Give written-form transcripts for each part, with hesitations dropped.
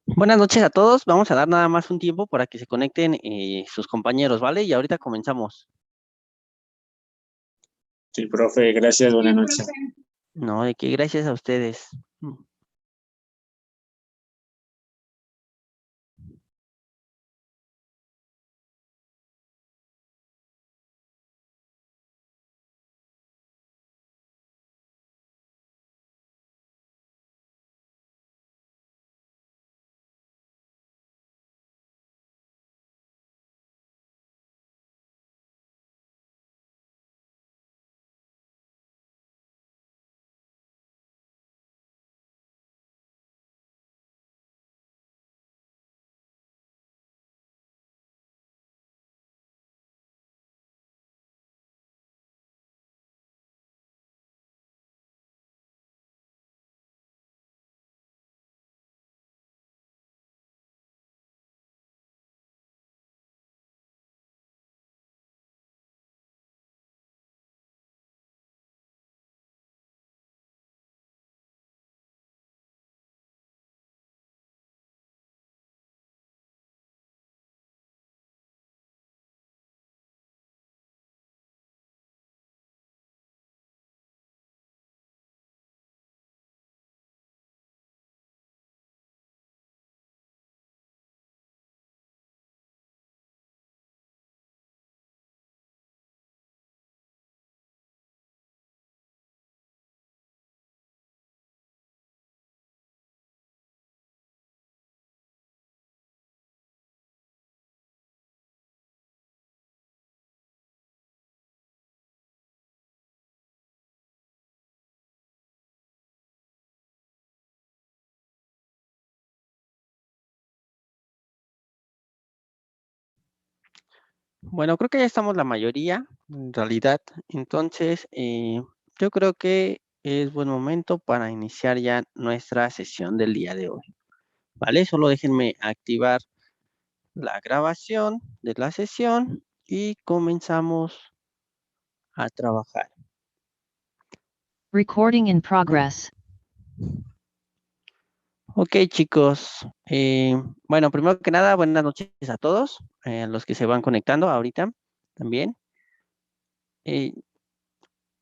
Buenas noches a todos. Vamos a dar nada más un tiempo para que se conecten sus compañeros, ¿vale? Y ahorita comenzamos. Sí, profe, gracias, buenas noches. No, de que gracias a ustedes. Bueno, creo que ya estamos la mayoría, en realidad. Entonces, yo creo que es buen momento para iniciar ya nuestra sesión del día de hoy, ¿vale? Solo déjenme activar la grabación de la sesión y comenzamos a trabajar. Recording in progress. Ok, chicos. Bueno, primero que nada, buenas noches a todos, a los que se van conectando ahorita también. Eh,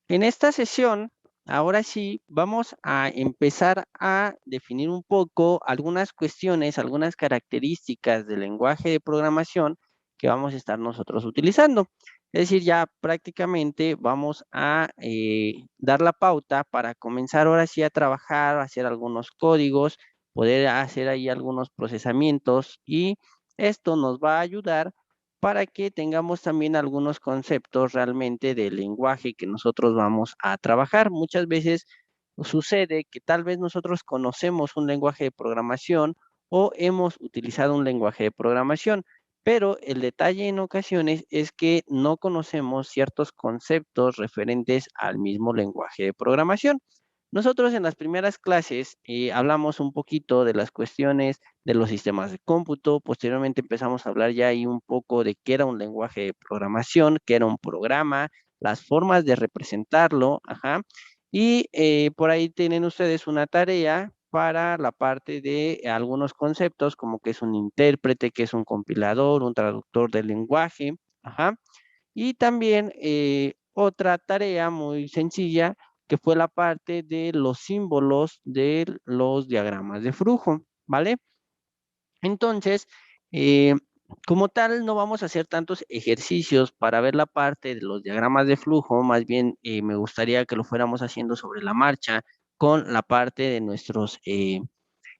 en esta sesión, ahora sí, vamos a empezar a definir un poco algunas cuestiones, algunas características del lenguaje de programación que vamos a estar nosotros utilizando. Es decir, ya prácticamente vamos a dar la pauta para comenzar ahora sí a trabajar, a hacer algunos códigos, poder hacer ahí algunos procesamientos y esto nos va a ayudar para que tengamos también algunos conceptos realmente del lenguaje que nosotros vamos a trabajar. Muchas veces sucede que tal vez nosotros conocemos un lenguaje de programación o hemos utilizado un lenguaje de programación, pero el detalle en ocasiones es que no conocemos ciertos conceptos referentes al mismo lenguaje de programación. Nosotros en las primeras clases hablamos un poquito de las cuestiones de los sistemas de cómputo. Posteriormente empezamos a hablar ya ahí un poco de qué era un lenguaje de programación, qué era un programa, las formas de representarlo, ajá. Y por ahí tienen ustedes una tarea para la parte de algunos conceptos, como que es un intérprete, que es un compilador, un traductor del lenguaje, ajá. Y también otra tarea muy sencilla, que fue la parte de los símbolos de los diagramas de flujo, ¿vale? Entonces, eh, como tal, no vamos a hacer tantos ejercicios para ver la parte de los diagramas de flujo, más bien me gustaría que lo fuéramos haciendo sobre la marcha con la parte de nuestros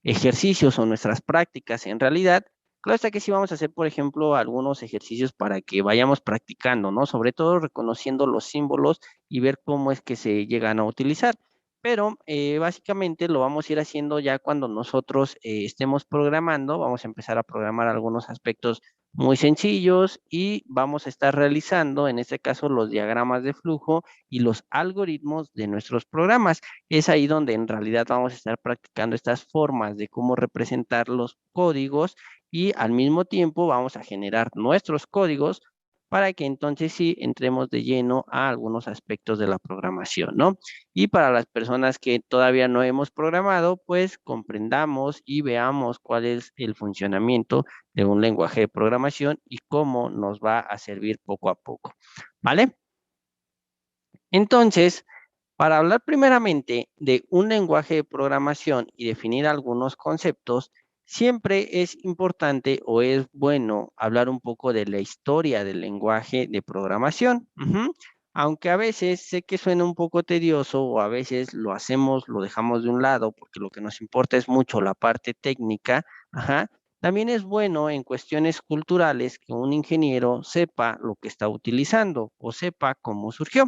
ejercicios o nuestras prácticas en realidad. Claro está que sí vamos a hacer, por ejemplo, algunos ejercicios para que vayamos practicando, ¿no? Sobre todo reconociendo los símbolos y ver cómo es que se llegan a utilizar. Pero básicamente lo vamos a ir haciendo ya cuando nosotros estemos programando. Vamos a empezar a programar algunos aspectos muy sencillos y vamos a estar realizando, en este caso, los diagramas de flujo y los algoritmos de nuestros programas. Es ahí donde en realidad vamos a estar practicando estas formas de cómo representar los códigos y al mismo tiempo vamos a generar nuestros códigos para que entonces sí entremos de lleno a algunos aspectos de la programación, ¿no? Y para las personas que todavía no hemos programado, pues comprendamos y veamos cuál es el funcionamiento de un lenguaje de programación y cómo nos va a servir poco a poco, ¿vale? Entonces, para hablar primeramente de un lenguaje de programación y definir algunos conceptos, siempre es importante o es bueno hablar un poco de la historia del lenguaje de programación. Aunque a veces sé que suena un poco tedioso o a veces lo hacemos, lo dejamos de un lado porque lo que nos importa es mucho la parte técnica, también es bueno en cuestiones culturales que un ingeniero sepa lo que está utilizando o sepa cómo surgió.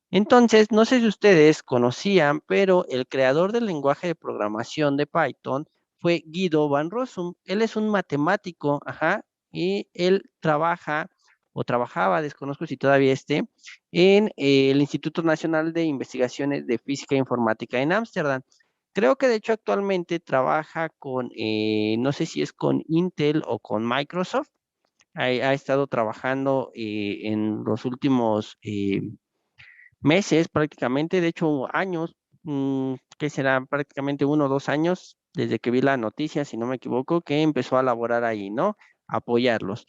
Entonces, no sé si ustedes conocían, pero el creador del lenguaje de programación de Python fue Guido van Rossum. Él es un matemático, y él trabaja o trabajaba, desconozco si todavía esté, en el Instituto Nacional de Investigaciones de Física e Informática en Ámsterdam. Creo que de hecho actualmente trabaja con, no sé si es con Intel o con Microsoft. Ha estado trabajando en los últimos meses prácticamente, de hecho años, que serán prácticamente 1 o 2 años desde que vi la noticia, si no me equivoco, que empezó a laborar ahí, ¿no? Apoyarlos.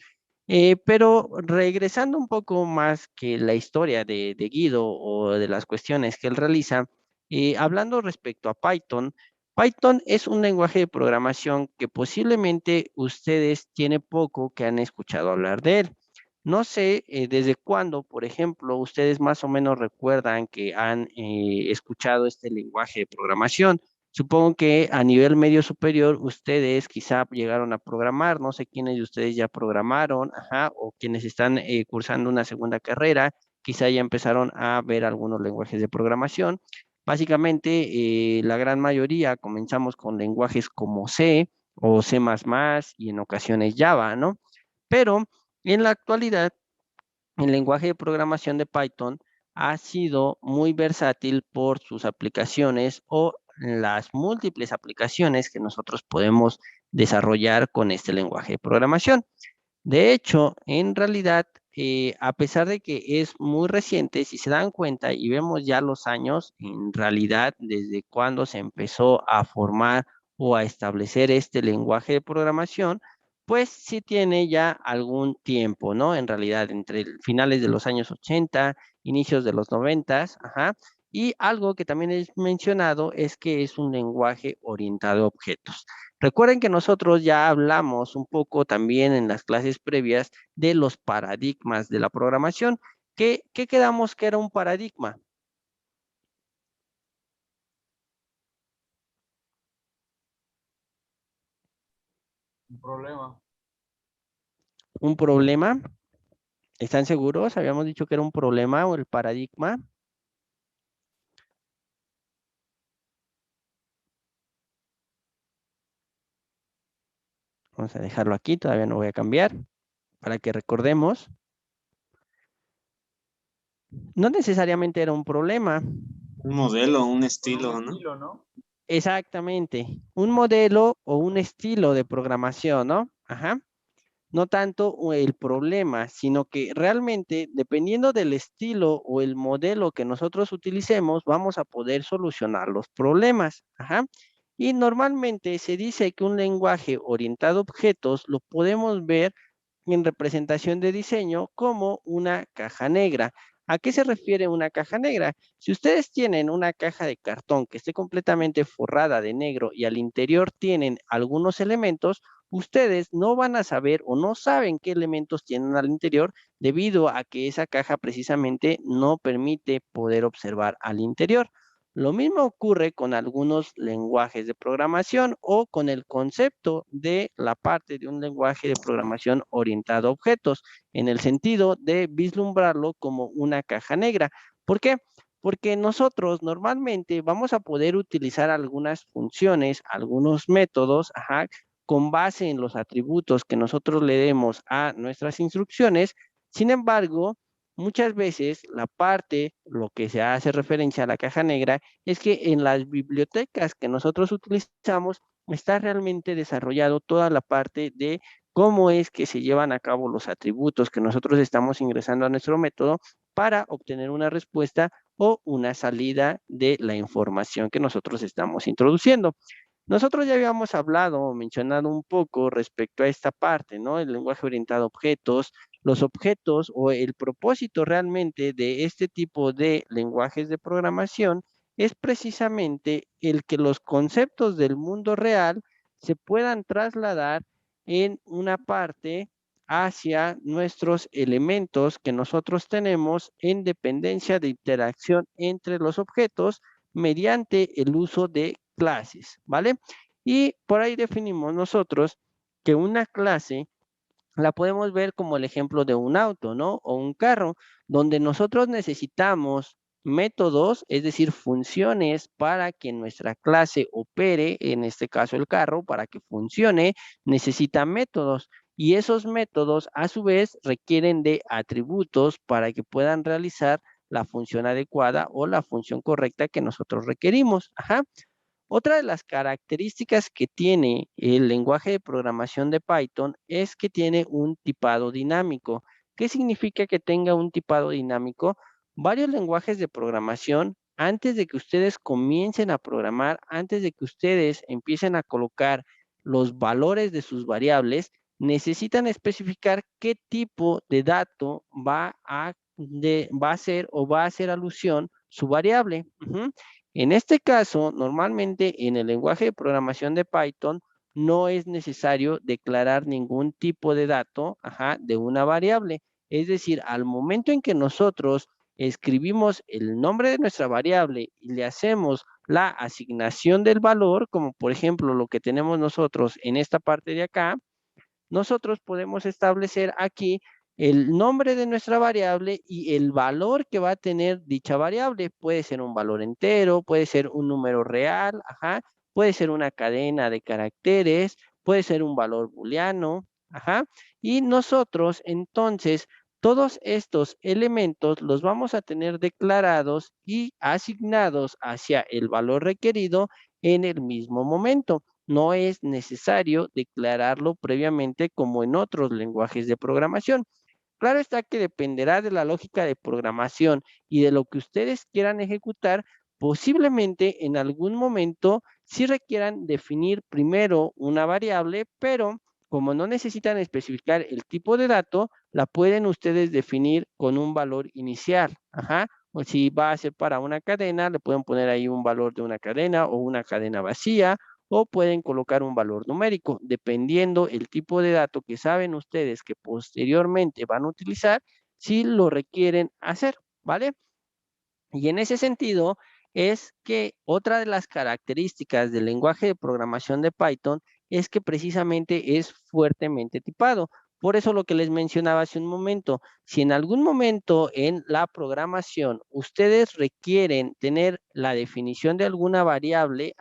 Pero regresando un poco más que la historia de Guido o de las cuestiones que él realiza, hablando respecto a Python, Python es un lenguaje de programación que posiblemente ustedes tienen poco que han escuchado hablar de él. No sé desde cuándo, por ejemplo, ustedes más o menos recuerdan que han escuchado este lenguaje de programación. Supongo que a nivel medio superior ustedes quizá llegaron a programar, no sé quiénes de ustedes ya programaron, o quienes están cursando una segunda carrera, quizá ya empezaron a ver algunos lenguajes de programación. Básicamente, la gran mayoría comenzamos con lenguajes como C o C++ y en ocasiones Java, ¿no? Pero en la actualidad, el lenguaje de programación de Python ha sido muy versátil por sus aplicaciones o las múltiples aplicaciones que nosotros podemos desarrollar con este lenguaje de programación. De hecho, en realidad, a pesar de que es muy reciente, si se dan cuenta y vemos ya los años, en realidad, desde cuando se empezó a formar o a establecer este lenguaje de programación, pues sí tiene ya algún tiempo, ¿no? En realidad, entre finales de los años 80, inicios de los 90, y algo que también es mencionado es que es un lenguaje orientado a objetos. Recuerden que nosotros ya hablamos un poco también en las clases previas de los paradigmas de la programación. ¿Qué quedamos que era un paradigma? Un problema. ¿Un problema? ¿Están seguros? Habíamos dicho que era un problema o el paradigma. Vamos a dejarlo aquí, todavía no voy a cambiar, para que recordemos. No necesariamente era un problema. Un modelo, un Un estilo, ¿no? estilo, ¿no? Exactamente. Un modelo o un estilo de programación, ¿no? No tanto el problema, sino que realmente, dependiendo del estilo o el modelo que nosotros utilicemos, vamos a poder solucionar los problemas. Y normalmente se dice que un lenguaje orientado a objetos lo podemos ver en representación de diseño como una caja negra. ¿A qué se refiere una caja negra? Si ustedes tienen una caja de cartón que esté completamente forrada de negro y al interior tienen algunos elementos, ustedes no van a saber o no saben qué elementos tienen al interior debido a que esa caja precisamente no permite poder observar al interior. Lo mismo ocurre con algunos lenguajes de programación o con el concepto de la parte de un lenguaje de programación orientado a objetos, en el sentido de vislumbrarlo como una caja negra. ¿Por qué? Porque nosotros normalmente vamos a poder utilizar algunas funciones, algunos métodos, con base en los atributos que nosotros le demos a nuestras instrucciones. Sin embargo, muchas veces la parte, lo que se hace referencia a la caja negra, es que en las bibliotecas que nosotros utilizamos está realmente desarrollado toda la parte de cómo es que se llevan a cabo los atributos que nosotros estamos ingresando a nuestro método para obtener una respuesta o una salida de la información que nosotros estamos introduciendo. Nosotros ya habíamos hablado o mencionado un poco respecto a esta parte, ¿no? El lenguaje orientado a objetos, los objetos o el propósito realmente de este tipo de lenguajes de programación es precisamente el que los conceptos del mundo real se puedan trasladar en una parte hacia nuestros elementos que nosotros tenemos en dependencia de interacción entre los objetos mediante el uso de clases, ¿vale? Y por ahí definimos nosotros que una clase la podemos ver como el ejemplo de un auto, ¿no? O un carro, donde nosotros necesitamos métodos, es decir, funciones para que nuestra clase opere, en este caso el carro, para que funcione, necesita métodos. Y esos métodos, a su vez, requieren de atributos para que puedan realizar la función adecuada o la función correcta que nosotros requerimos. Ajá. Otra de las características que tiene el lenguaje de programación de Python es que tiene un tipado dinámico. ¿Qué significa que tenga un tipado dinámico? Varios lenguajes de programación, antes de que ustedes comiencen a programar, antes de que ustedes empiecen a colocar los valores de sus variables, necesitan especificar qué tipo de dato va a ser o va a hacer alusión su variable. En este caso, normalmente en el lenguaje de programación de Python no es necesario declarar ningún tipo de dato, de una variable. Es decir, al momento en que nosotros escribimos el nombre de nuestra variable y le hacemos la asignación del valor, como por ejemplo lo que tenemos nosotros en esta parte de acá, nosotros podemos establecer aquí el nombre de nuestra variable y el valor que va a tener dicha variable. Puede ser un valor entero, puede ser un número real, puede ser una cadena de caracteres, puede ser un valor booleano, y nosotros entonces todos estos elementos los vamos a tener declarados y asignados hacia el valor requerido en el mismo momento. No es necesario declararlo previamente como en otros lenguajes de programación. Claro está que dependerá de la lógica de programación y de lo que ustedes quieran ejecutar, posiblemente en algún momento sí requieran definir primero una variable, pero como no necesitan especificar el tipo de dato, la pueden ustedes definir con un valor inicial. O si va a ser para una cadena, le pueden poner ahí un valor de una cadena o una cadena vacía, o pueden colocar un valor numérico, dependiendo el tipo de dato que saben ustedes que posteriormente van a utilizar, si lo requieren hacer, ¿vale? Y en ese sentido es que otra de las características del lenguaje de programación de Python es que precisamente es fuertemente tipado. Por eso lo que les mencionaba hace un momento, si en algún momento en la programación ustedes requieren tener la definición de alguna variable,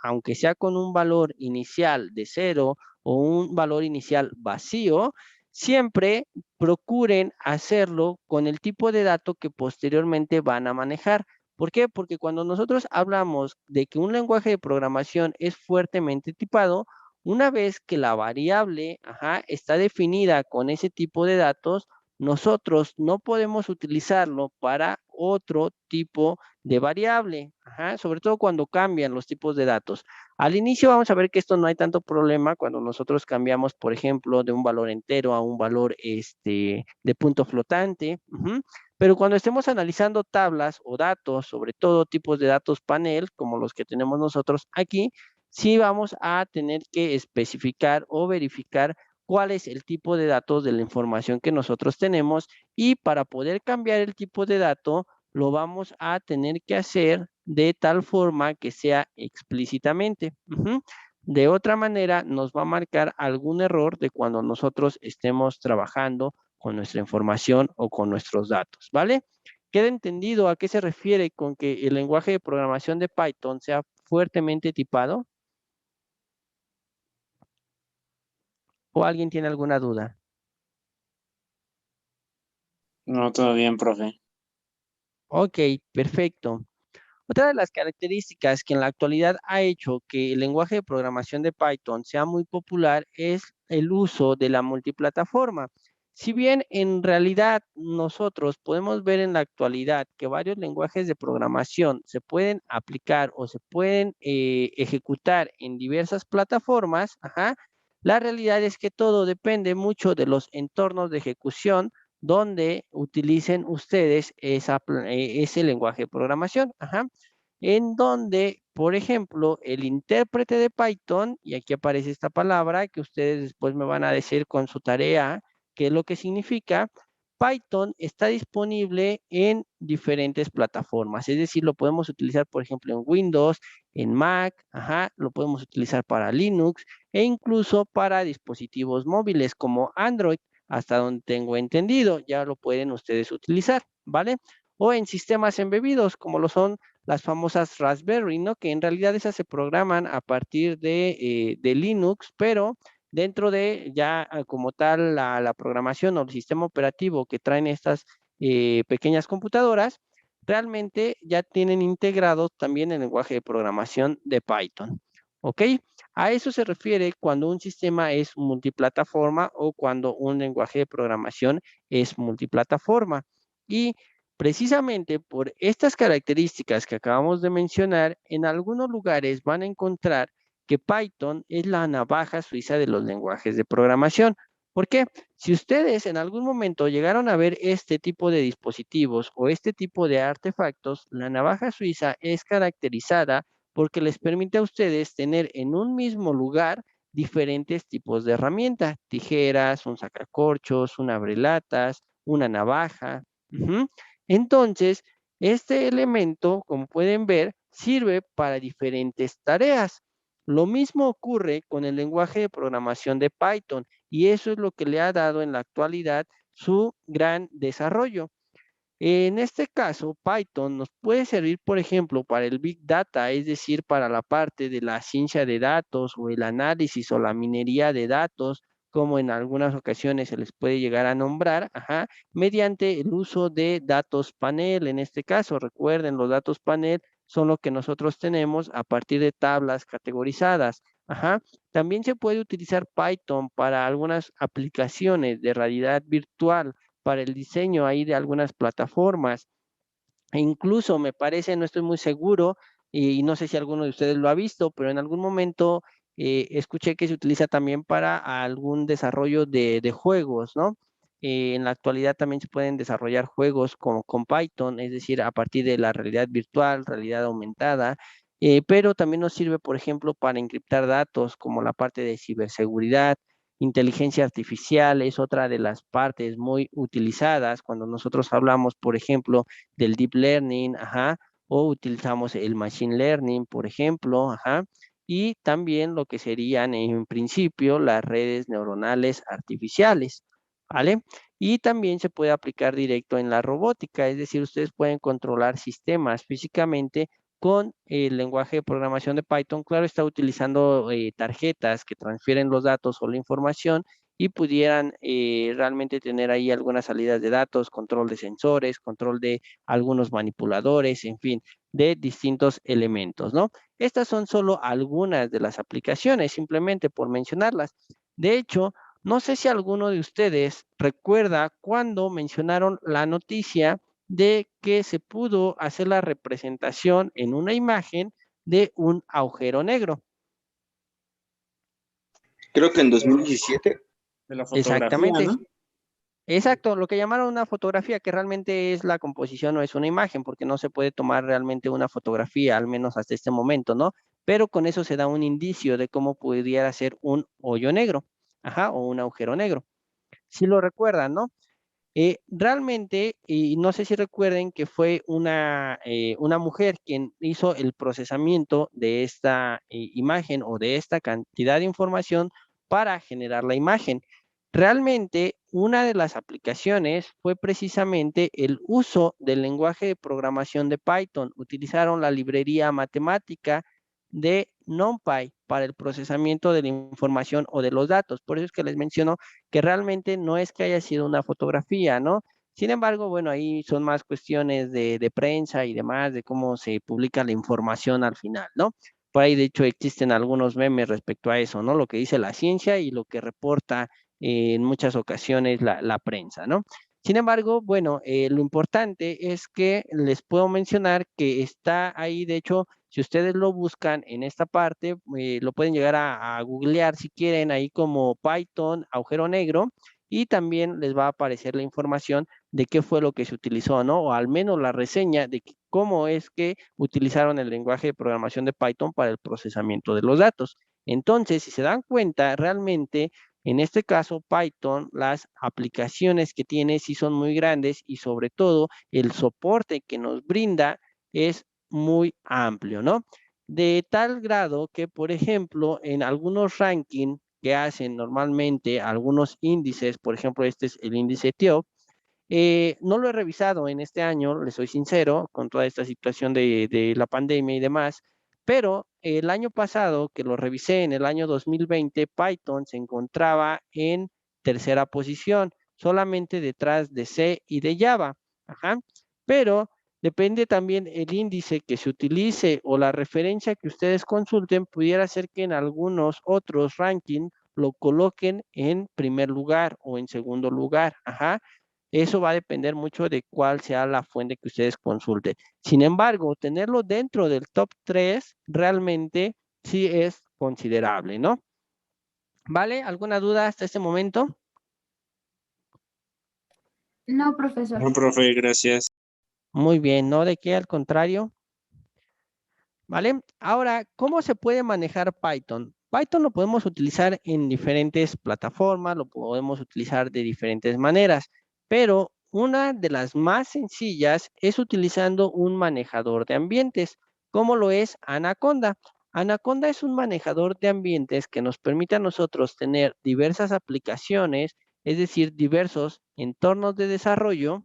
aunque sea con un valor inicial de 0 o un valor inicial vacío, siempre procuren hacerlo con el tipo de dato que posteriormente van a manejar. ¿Por qué? Porque cuando nosotros hablamos de que un lenguaje de programación es fuertemente tipado, una vez que la variable, está definida con ese tipo de datos, nosotros no podemos utilizarlo para otro tipo de variable, sobre todo cuando cambian los tipos de datos. Al inicio vamos a ver que esto no hay tanto problema cuando nosotros cambiamos, por ejemplo, de un valor entero a un valor de punto flotante. Pero cuando estemos analizando tablas o datos, sobre todo tipos de datos panel, como los que tenemos nosotros aquí, sí vamos a tener que especificar o verificar cuál es el tipo de datos de la información que nosotros tenemos, y para poder cambiar el tipo de dato, lo vamos a tener que hacer de tal forma que sea explícitamente. De otra manera, nos va a marcar algún error de cuando nosotros estemos trabajando con nuestra información o con nuestros datos, ¿vale? ¿Queda entendido a qué se refiere con que el lenguaje de programación de Python sea fuertemente tipado? ¿O alguien tiene alguna duda? No, todo bien, profe. Ok, perfecto. Otra de las características que en la actualidad ha hecho que el lenguaje de programación de Python sea muy popular es el uso de la multiplataforma. Si bien en realidad nosotros podemos ver en la actualidad que varios lenguajes de programación se pueden aplicar o se pueden ejecutar en diversas plataformas, ajá, la realidad es que todo depende mucho de los entornos de ejecución donde utilicen ustedes ese lenguaje de programación, ajá, en donde, por ejemplo, el intérprete de Python, y aquí aparece esta palabra que ustedes después me van a decir con su tarea qué es lo que significa. Python está disponible en diferentes plataformas, es decir, lo podemos utilizar, por ejemplo, en Windows, en Mac, ajá, lo podemos utilizar para Linux e incluso para dispositivos móviles como Android, hasta donde tengo entendido, ya lo pueden ustedes utilizar, ¿vale? O en sistemas embebidos, como lo son las famosas Raspberry, ¿no? Que en realidad esas se programan a partir de Linux, pero dentro de ya como tal la programación o el sistema operativo que traen estas pequeñas computadoras, realmente ya tienen integrado también el lenguaje de programación de Python. ¿Ok? A eso se refiere cuando un sistema es multiplataforma o cuando un lenguaje de programación es multiplataforma. Y precisamente por estas características que acabamos de mencionar, en algunos lugares van a encontrar que Python es la navaja suiza de los lenguajes de programación. ¿Por qué? Si ustedes en algún momento llegaron a ver este tipo de dispositivos o este tipo de artefactos, la navaja suiza es caracterizada porque les permite a ustedes tener en un mismo lugar diferentes tipos de herramientas, tijeras, un sacacorchos, un abrelatas, una navaja. Uh-huh. Entonces, este elemento, como pueden ver, sirve para diferentes tareas. Lo mismo ocurre con el lenguaje de programación de Python y eso es lo que le ha dado en la actualidad su gran desarrollo. En este caso, Python nos puede servir, por ejemplo, para el Big Data, es decir, para la parte de la ciencia de datos o el análisis o la minería de datos, como en algunas ocasiones se les puede llegar a nombrar, ajá, mediante el uso de datos panel. En este caso, recuerden, los datos panel son lo que nosotros tenemos a partir de tablas categorizadas. Ajá. También se puede utilizar Python para algunas aplicaciones de realidad virtual para el diseño ahí de algunas plataformas. E incluso me parece, no estoy muy seguro, y no sé si alguno de ustedes lo ha visto, pero en algún momento escuché que se utiliza también para algún desarrollo de juegos, ¿no? En la actualidad también se pueden desarrollar juegos con Python, es decir, a partir de la realidad virtual, realidad aumentada, pero también nos sirve, por ejemplo, para encriptar datos como la parte de ciberseguridad. Inteligencia artificial es otra de las partes muy utilizadas cuando nosotros hablamos, por ejemplo, del deep learning, ajá, o utilizamos el machine learning, por ejemplo, ajá, y también lo que serían en principio las redes neuronales artificiales, ¿vale? Y también se puede aplicar directo en la robótica, es decir, ustedes pueden controlar sistemas físicamente con el lenguaje de programación de Python. Claro, está utilizando tarjetas que transfieren los datos o la información y pudieran realmente tener ahí algunas salidas de datos, control de sensores, control de algunos manipuladores, en fin, de distintos elementos, ¿no? Estas son solo algunas de las aplicaciones, simplemente por mencionarlas. De hecho, no sé si alguno de ustedes recuerda cuando mencionaron la noticia de que se pudo hacer la representación en una imagen de un agujero negro. Creo que en 2017. De la fotografía, Exactamente. ¿no? Exacto, lo que llamaron una fotografía, que realmente es la composición, no es una imagen, porque no se puede tomar realmente una fotografía, al menos hasta este momento, ¿no? Pero con eso se da un indicio de cómo pudiera ser un hoyo negro, ajá, o un agujero negro. Si lo recuerdan, ¿no? Realmente, y no sé si recuerden que fue una mujer quien hizo el procesamiento de esta imagen o de esta cantidad de información para generar la imagen. Realmente, una de las aplicaciones fue precisamente el uso del lenguaje de programación de Python. Utilizaron la librería matemática de NumPy para el procesamiento de la información o de los datos. Por eso es que les menciono que realmente no es que haya sido una fotografía, ¿no? Sin embargo, bueno, ahí son más cuestiones de prensa y demás, de cómo se publica la información al final, ¿no? Por ahí, de hecho, existen algunos memes respecto a eso, ¿no? Lo que dice la ciencia y lo que reporta en muchas ocasiones la prensa, ¿no? Sin embargo, bueno, lo importante es que les puedo mencionar que está ahí, de hecho, si ustedes lo buscan en esta parte, lo pueden llegar a googlear si quieren, ahí como Python, agujero negro, y también les va a aparecer la información de qué fue lo que se utilizó, ¿no? O al menos la reseña de cómo es que utilizaron el lenguaje de programación de Python para el procesamiento de los datos. Entonces, si se dan cuenta, realmente en este caso, Python, las aplicaciones que tiene sí son muy grandes y sobre todo el soporte que nos brinda es muy amplio, ¿no? De tal grado que, por ejemplo, en algunos rankings que hacen normalmente algunos índices, por ejemplo, este es el índice TIOP, no lo he revisado en este año, le soy sincero, con toda esta situación de la pandemia y demás, pero el año pasado que lo revisé, en el año 2020, Python se encontraba en tercera posición, solamente detrás de C y de Java. Ajá. Pero depende también el índice que se utilice o la referencia que ustedes consulten, pudiera ser que en algunos otros rankings lo coloquen en primer lugar o en segundo lugar. Ajá. Eso va a depender mucho de cuál sea la fuente que ustedes consulten. Sin embargo, tenerlo dentro del top 3 realmente sí es considerable, ¿no? ¿Vale? ¿Alguna duda hasta este momento? No, profesor. No, profe, gracias. Muy bien, ¿no? ¿De qué? Al contrario. ¿Vale? Ahora, ¿cómo se puede manejar Python? Python lo podemos utilizar en diferentes plataformas, lo podemos utilizar de diferentes maneras, pero una de las más sencillas es utilizando un manejador de ambientes, como lo es Anaconda. Anaconda es un manejador de ambientes que nos permite a nosotros tener diversas aplicaciones, es decir, diversos entornos de desarrollo,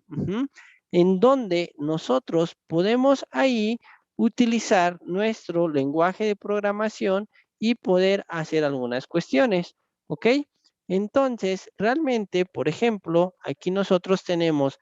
en donde nosotros podemos ahí utilizar nuestro lenguaje de programación y poder hacer algunas cuestiones, ¿ok? Entonces, realmente, por ejemplo, aquí nosotros tenemos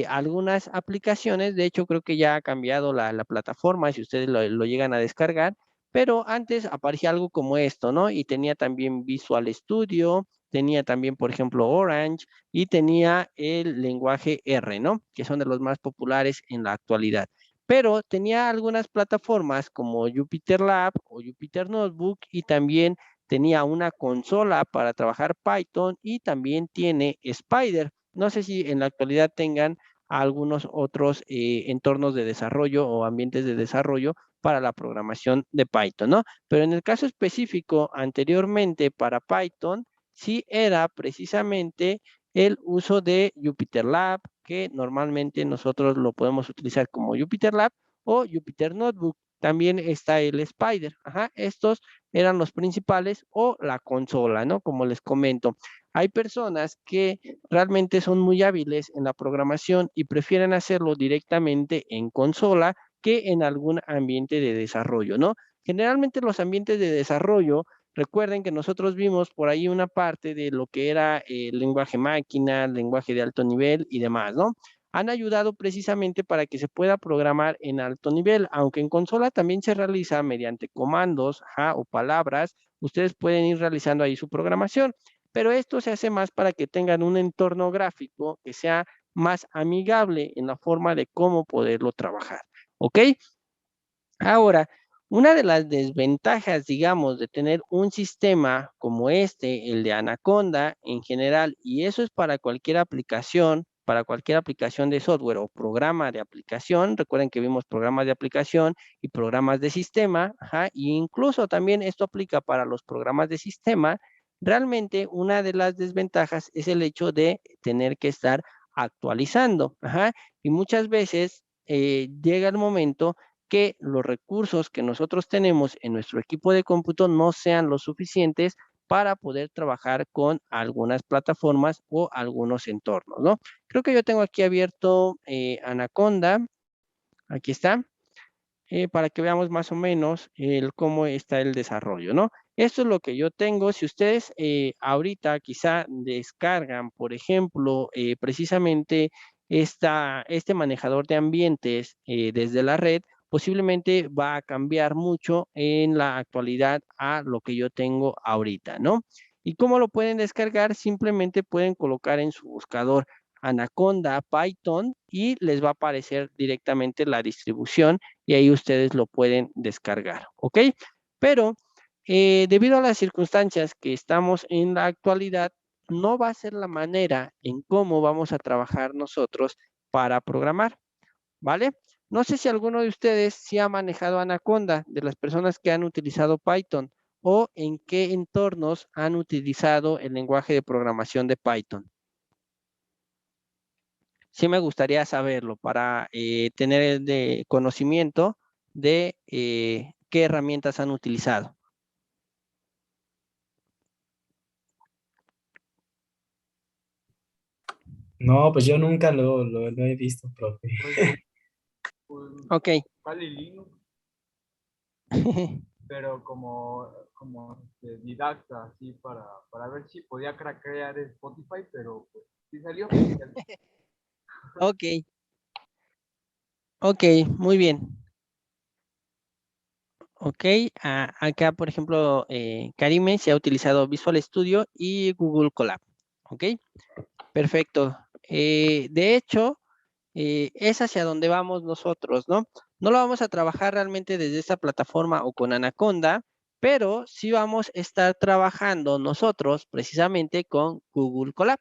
algunas aplicaciones, de hecho creo que ya ha cambiado la plataforma, si ustedes lo llegan a descargar, pero antes aparecía algo como esto, ¿no? Y tenía también Visual Studio, tenía también, por ejemplo, Orange y tenía el lenguaje R, ¿no? Que son de los más populares en la actualidad, pero tenía algunas plataformas como Jupyter Lab o Jupyter Notebook y también tenía una consola para trabajar Python y también tiene Spider. No sé si en la actualidad tengan algunos otros entornos de desarrollo o ambientes de desarrollo para la programación de Python, ¿no? Pero en el caso específico, anteriormente para Python, sí era precisamente el uso de Jupyter Lab, que normalmente nosotros lo podemos utilizar como Jupyter Lab o Jupyter Notebook. También está el Spider. Ajá, estos eran los principales o la consola, ¿no? Como les comento. Hay personas que realmente son muy hábiles en la programación y prefieren hacerlo directamente en consola que en algún ambiente de desarrollo, ¿no? Generalmente los ambientes de desarrollo, recuerden que nosotros vimos por ahí una parte de lo que era el lenguaje máquina, el lenguaje de alto nivel y demás, ¿no? Han ayudado precisamente para que se pueda programar en alto nivel, aunque en consola también se realiza mediante comandos, ajá, o palabras, ustedes pueden ir realizando ahí su programación, pero esto se hace más para que tengan un entorno gráfico que sea más amigable en la forma de cómo poderlo trabajar, ¿ok? Ahora, una de las desventajas, digamos, de tener un sistema como este, el de Anaconda en general, y eso es para cualquier aplicación de software o programa de aplicación, recuerden que vimos programas de aplicación y programas de sistema, ajá, e incluso también esto aplica para los programas de sistema, realmente una de las desventajas es el hecho de tener que estar actualizando, ajá, y muchas veces llega el momento que los recursos que nosotros tenemos en nuestro equipo de cómputo no sean lo suficientes para poder trabajar con algunas plataformas o algunos entornos, ¿no? Creo que yo tengo aquí abierto Anaconda, aquí está, para que veamos más o menos cómo está el desarrollo, ¿no? Esto es lo que yo tengo. Si ustedes ahorita quizá descargan, por ejemplo, precisamente este manejador de ambientes desde la red posiblemente va a cambiar mucho en la actualidad a lo que yo tengo ahorita, ¿no? ¿Y cómo lo pueden descargar? Simplemente pueden colocar en su buscador Anaconda Python y les va a aparecer directamente la distribución y ahí ustedes lo pueden descargar, ¿ok? Pero debido a las circunstancias que estamos en la actualidad, no va a ser la manera en cómo vamos a trabajar nosotros para programar, ¿vale? No sé si alguno de ustedes sí ha manejado Anaconda, de las personas que han utilizado Python, o en qué entornos han utilizado el lenguaje de programación de Python. Sí me gustaría saberlo para tener de conocimiento de qué herramientas han utilizado. No, pues yo nunca lo he visto, profe. Pues, Ok. Kali Linux, pero como didacta, así para ver si podía craquear Spotify, pero pues sí salió. Ok, ok, muy bien. Ok, acá por ejemplo, Karime se ha utilizado Visual Studio y Google Colab. Ok, perfecto. De hecho, es hacia donde vamos nosotros, ¿no? No lo vamos a trabajar realmente desde esta plataforma o con Anaconda, pero sí vamos a estar trabajando nosotros precisamente con Google Colab.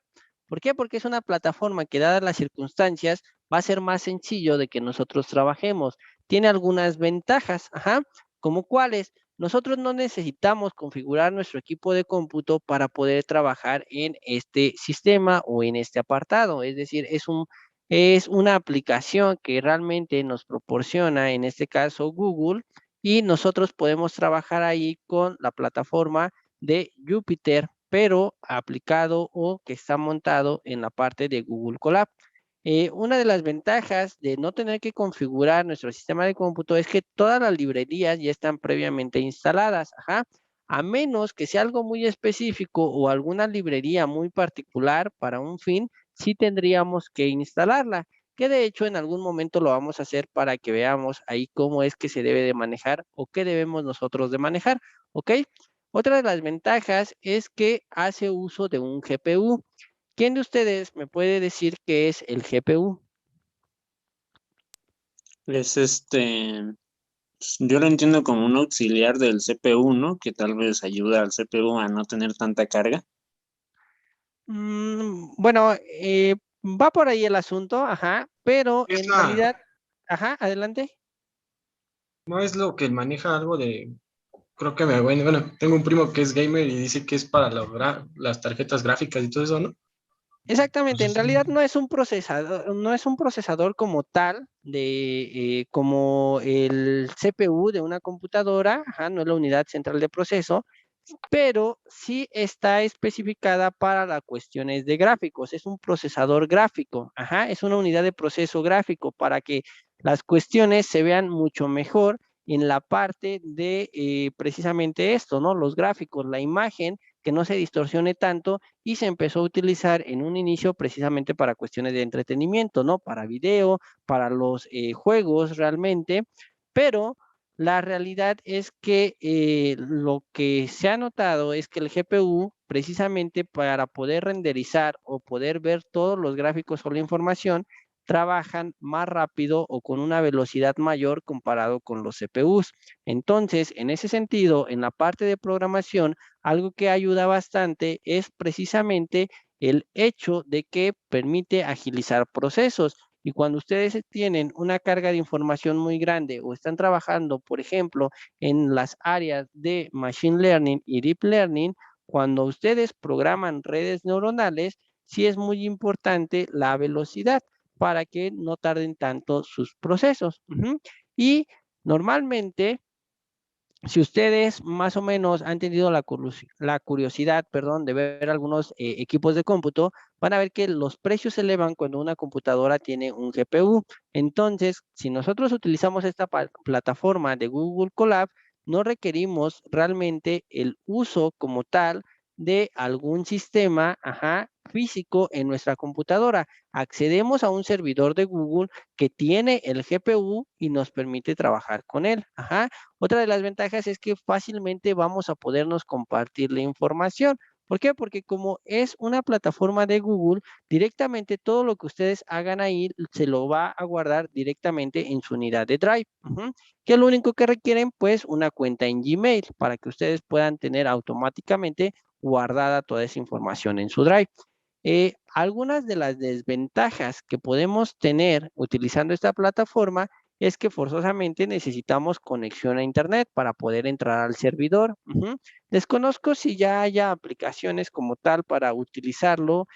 ¿Por qué? Porque es una plataforma que, dadas las circunstancias, va a ser más sencillo de que nosotros trabajemos. Tiene algunas ventajas, ajá, como cuáles. Nosotros no necesitamos configurar nuestro equipo de cómputo para poder trabajar en este sistema o en este apartado. Es decir, es una aplicación que realmente nos proporciona, en este caso, Google, y nosotros podemos trabajar ahí con la plataforma de Jupyter, pero aplicado o que está montado en la parte de Google Colab. Una de las ventajas de no tener que configurar nuestro sistema de cómputo es que todas las librerías ya están previamente instaladas, ajá, a menos que sea algo muy específico o alguna librería muy particular para un fin, sí tendríamos que instalarla, que de hecho en algún momento lo vamos a hacer para que veamos ahí cómo es que se debe de manejar o qué debemos nosotros de manejar, ¿ok? Otra de las ventajas es que hace uso de un GPU. ¿Quién de ustedes me puede decir qué es el GPU? Es yo lo entiendo como un auxiliar del CPU, ¿no? Que tal vez ayuda al CPU a no tener tanta carga. Bueno, va por ahí el asunto, ajá, pero Es en realidad, ajá, adelante. no es lo que maneja algo de, creo que bueno, tengo un primo que es gamer y dice que es para las tarjetas gráficas y todo eso, ¿no? Exactamente, en Entonces, realidad no es un procesador como tal, como el CPU de una computadora, ajá, no es la unidad central de proceso, pero sí está especificada para las cuestiones de gráficos. Es un procesador gráfico, ajá, es una unidad de proceso gráfico para que las cuestiones se vean mucho mejor en la parte de precisamente esto, ¿no? Los gráficos, la imagen, que no se distorsione tanto y se empezó a utilizar en un inicio precisamente para cuestiones de entretenimiento, ¿no? Para video, para los juegos realmente, pero la realidad es que lo que se ha notado es que el GPU, precisamente para poder renderizar o poder ver todos los gráficos o la información, trabajan más rápido o con una velocidad mayor comparado con los CPUs. Entonces, en ese sentido, en la parte de programación, algo que ayuda bastante es precisamente el hecho de que permite agilizar procesos. Y cuando ustedes tienen una carga de información muy grande o están trabajando, por ejemplo, en las áreas de Machine Learning y Deep Learning, cuando ustedes programan redes neuronales, sí es muy importante la velocidad para que no tarden tanto sus procesos. Y normalmente si ustedes más o menos han tenido la curiosidad, perdón, de ver algunos equipos de cómputo, van a ver que los precios se elevan cuando una computadora tiene un GPU. Entonces, si nosotros utilizamos esta plataforma de Google Colab, no requerimos realmente el uso como tal de algún sistema, físico en nuestra computadora. Accedemos a un servidor de Google que tiene el GPU y nos permite trabajar con él. Otra de las ventajas es que fácilmente vamos a podernos compartir la información. ¿Por qué? Porque como es una plataforma de Google, directamente todo lo que ustedes hagan ahí se lo va a guardar directamente en su unidad de Drive. Que lo único que requieren, pues, una cuenta en Gmail para que ustedes puedan tener automáticamente guardada toda esa información en su Drive. Algunas de las desventajas que podemos tener utilizando esta plataforma es que forzosamente necesitamos conexión a Internet para poder entrar al servidor. Desconozco si ya haya aplicaciones como tal para utilizarlo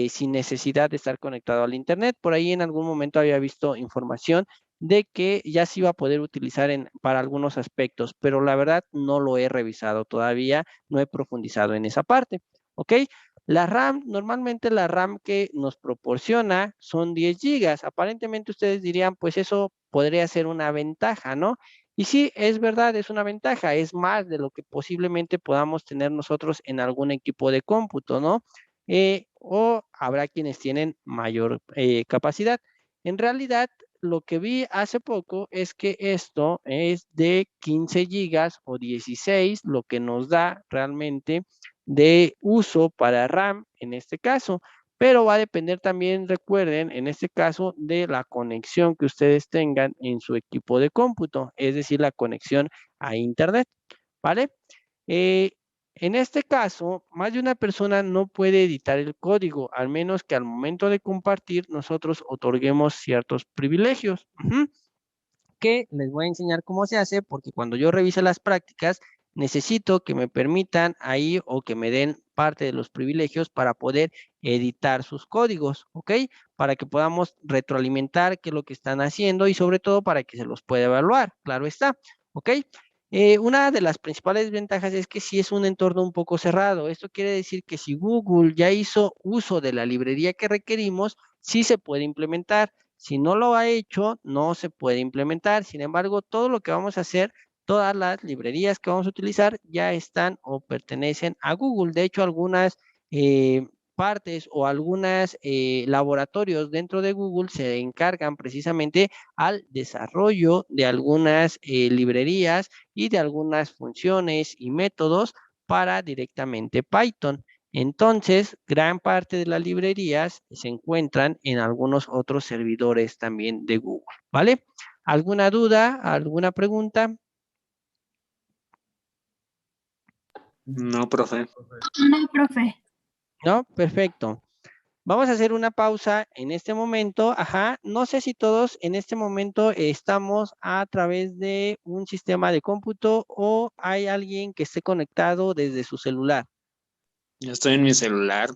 sin necesidad de estar conectado al Internet. Por ahí en algún momento había visto información de que ya se iba a poder utilizar para algunos aspectos, pero la verdad no lo he revisado todavía, no he profundizado en esa parte. ¿Ok? La RAM, normalmente la RAM que nos proporciona son 10 gigas. Aparentemente ustedes dirían, pues eso podría ser una ventaja, ¿no? Y sí, es verdad, es una ventaja, es más de lo que posiblemente podamos tener nosotros en algún equipo de cómputo, ¿no? O habrá quienes tienen mayor capacidad. En realidad, lo que vi hace poco es que esto es de 15 gigas o 16, lo que nos da realmente de uso para RAM en este caso, pero va a depender también, recuerden, en este caso, de la conexión que ustedes tengan en su equipo de cómputo, es decir, la conexión a Internet, ¿vale? Eh, en este caso, más de una persona no puede editar el código, al menos que al momento de compartir nosotros otorguemos ciertos privilegios. Que les voy a enseñar cómo se hace, porque cuando yo revise las prácticas, necesito que me permitan ahí o que me den parte de los privilegios para poder editar sus códigos, ¿ok? Para que podamos retroalimentar qué es lo que están haciendo y sobre todo para que se los pueda evaluar, claro está, ¿ok? Una de las principales ventajas es que sí es un entorno un poco cerrado. Esto quiere decir que si Google ya hizo uso de la librería que requerimos, sí se puede implementar. Si no lo ha hecho, no se puede implementar. Sin embargo, todo lo que vamos a hacer, todas las librerías que vamos a utilizar ya están o pertenecen a Google. De hecho, algunas partes o algunos laboratorios dentro de Google se encargan precisamente al desarrollo de algunas librerías y de algunas funciones y métodos para directamente Python. Entonces, gran parte de las librerías se encuentran en algunos otros servidores también de Google, ¿vale? ¿Alguna duda? ¿Alguna pregunta? No, profe. No, profe. No, perfecto. Vamos a hacer una pausa en este momento. No sé si todos en este momento estamos a través de un sistema de cómputo o hay alguien que esté conectado desde su celular. Ya estoy en mi celular.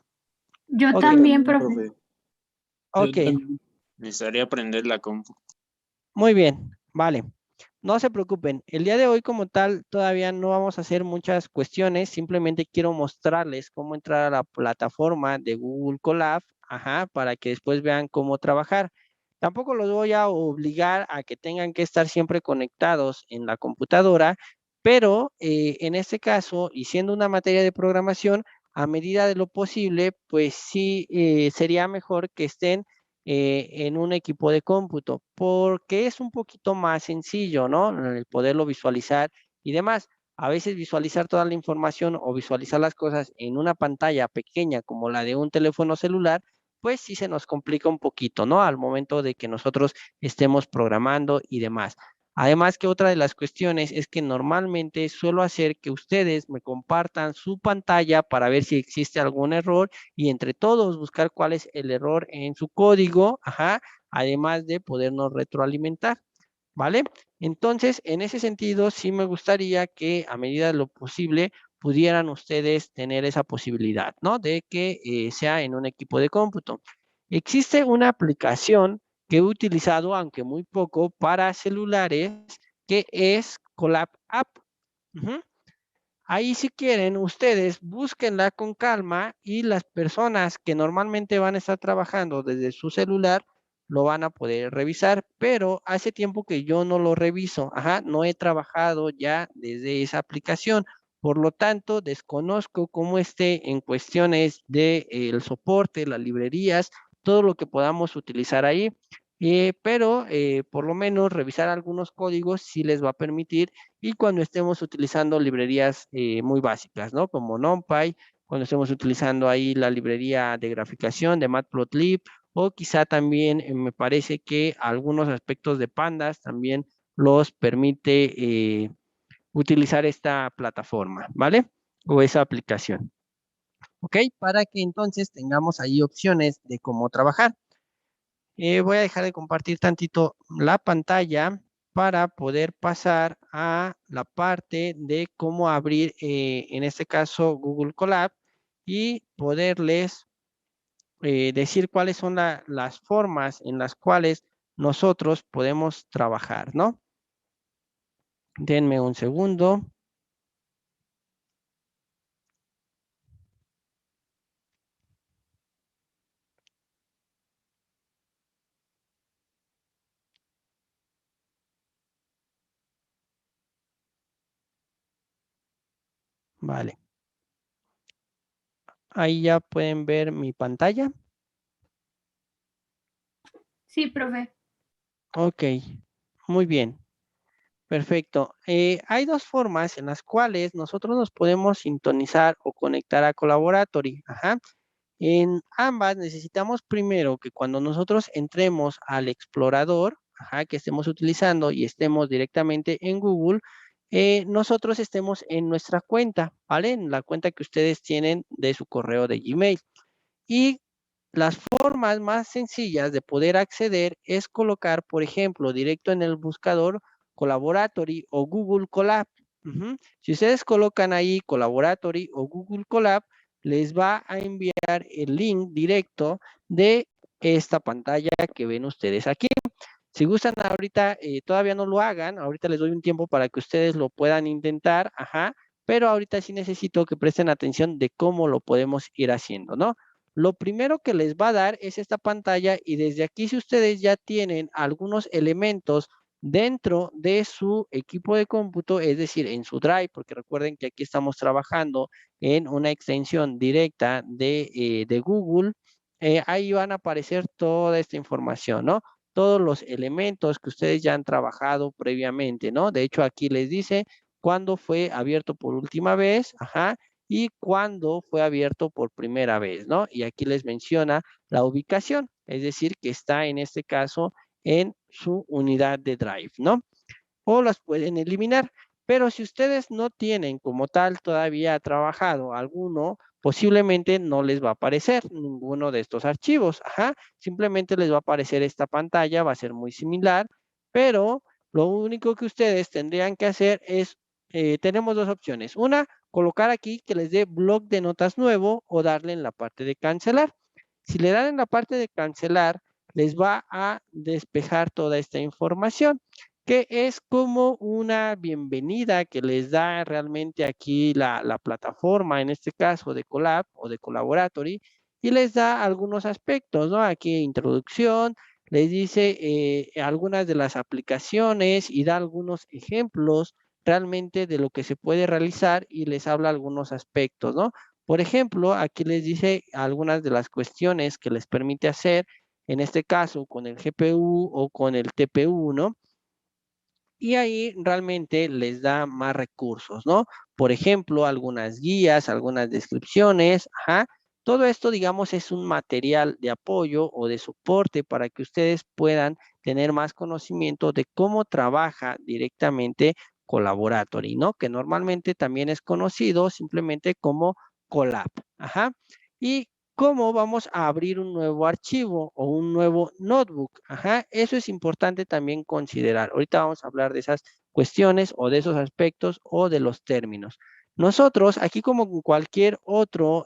Yo Ok. también, profe. Ok, Necesitaría aprender la compu. muy bien, vale. No se preocupen, el día de hoy como tal todavía no vamos a hacer muchas cuestiones, simplemente quiero mostrarles cómo entrar a la plataforma de Google Colab, para que después vean cómo trabajar. Tampoco los voy a obligar a que tengan que estar siempre conectados en la computadora, pero en este caso, y siendo una materia de programación, a medida de lo posible, pues sí sería mejor que estén en un equipo de cómputo, porque es un poquito más sencillo, ¿no? El poderlo visualizar y demás. A veces visualizar toda la información o visualizar las cosas en una pantalla pequeña como la de un teléfono celular, pues sí se nos complica un poquito, ¿no? Al momento de que nosotros estemos programando y demás. Además que otra de las cuestiones es que normalmente suelo hacer que ustedes me compartan su pantalla para ver si existe algún error y entre todos buscar cuál es el error en su código, además de podernos retroalimentar, ¿vale? Entonces, en ese sentido, sí me gustaría que a medida de lo posible pudieran ustedes tener esa posibilidad, ¿no? De que sea en un equipo de cómputo. Existe una aplicación que he utilizado, aunque muy poco, para celulares, que es Colab App. Ahí si quieren, ustedes búsquenla con calma y las personas que normalmente van a estar trabajando desde su celular lo van a poder revisar, pero hace tiempo que yo no lo reviso, no he trabajado ya desde esa aplicación. Por lo tanto, desconozco cómo esté en cuestiones de el soporte, las librerías, todo lo que podamos utilizar ahí, pero por lo menos revisar algunos códigos sí les va a permitir, y cuando estemos utilizando librerías muy básicas, ¿no? Como NumPy, cuando estemos utilizando ahí la librería de graficación de Matplotlib, o quizá también me parece que algunos aspectos de Pandas también los permite utilizar esta plataforma, ¿vale? O esa aplicación. ¿Ok? Para que entonces tengamos ahí opciones de cómo trabajar. Voy a dejar de compartir tantito la pantalla para poder pasar a la parte de cómo abrir, en este caso, Google Colab, y poderles decir cuáles son las formas en las cuales nosotros podemos trabajar, ¿no? Denme un segundo. Vale. Ahí ya pueden ver mi pantalla. Sí, profe. Ok, muy bien. Perfecto. Hay dos formas en las cuales nosotros nos podemos sintonizar o conectar a Collaboratory. Ajá. En ambas necesitamos primero que cuando nosotros entremos al explorador, ajá, que estemos utilizando y estemos directamente en Google, nosotros estemos en nuestra cuenta, ¿vale? En la cuenta que ustedes tienen de su correo de Gmail. Y las formas más sencillas de poder acceder es colocar, por ejemplo, directo en el buscador Collaboratory o Google Colab. Ujú. Si ustedes colocan ahí Collaboratory o Google Colab, les va a enviar el link directo de esta pantalla que ven ustedes aquí. Si gustan ahorita, todavía no lo hagan, ahorita les doy un tiempo para que ustedes lo puedan intentar, ajá, pero ahorita sí necesito que presten atención de cómo lo podemos ir haciendo, ¿no? Lo primero que les va a dar es esta pantalla, y desde aquí, si ustedes ya tienen algunos elementos dentro de su equipo de cómputo, es decir, en su Drive, porque recuerden que aquí estamos trabajando en una extensión directa de Google, ahí van a aparecer toda esta información, ¿no? Todos los elementos que ustedes ya han trabajado previamente, ¿no? De hecho, aquí les dice cuándo fue abierto por última vez, ajá, y cuándo fue abierto por primera vez, ¿no? Y aquí les menciona la ubicación, es decir, que está en este caso en su unidad de Drive, ¿no? O las pueden eliminar. Pero si ustedes no tienen como tal todavía trabajado alguno, posiblemente no les va a aparecer ninguno de estos archivos. Ajá, simplemente les va a aparecer esta pantalla, va a ser muy similar, pero lo único que ustedes tendrían que hacer es, tenemos dos opciones. Una, colocar aquí que les dé bloc de notas nuevo, o darle en la parte de cancelar. Si le dan en la parte de cancelar, les va a despejar toda esta información, que es como una bienvenida que les da realmente aquí la plataforma, en este caso de Colab o de Collaboratory, y les da algunos aspectos, ¿no? Aquí introducción, les dice algunas de las aplicaciones y da algunos ejemplos realmente de lo que se puede realizar, y les habla algunos aspectos, ¿no? Por ejemplo, aquí les dice algunas de las cuestiones que les permite hacer, en este caso con el GPU o con el TPU, ¿no? Y ahí realmente les da más recursos, ¿no? Por ejemplo, algunas guías, algunas descripciones, ajá. Todo esto, digamos, es un material de apoyo o de soporte para que ustedes puedan tener más conocimiento de cómo trabaja directamente Collaboratory, ¿no? Que normalmente también es conocido simplemente como Colab, ajá. Y cómo vamos a abrir un nuevo archivo o un nuevo notebook. Ajá, eso es importante también considerar. Ahorita vamos a hablar de esas cuestiones o de esos aspectos o de los términos. Nosotros, aquí como cualquier otro,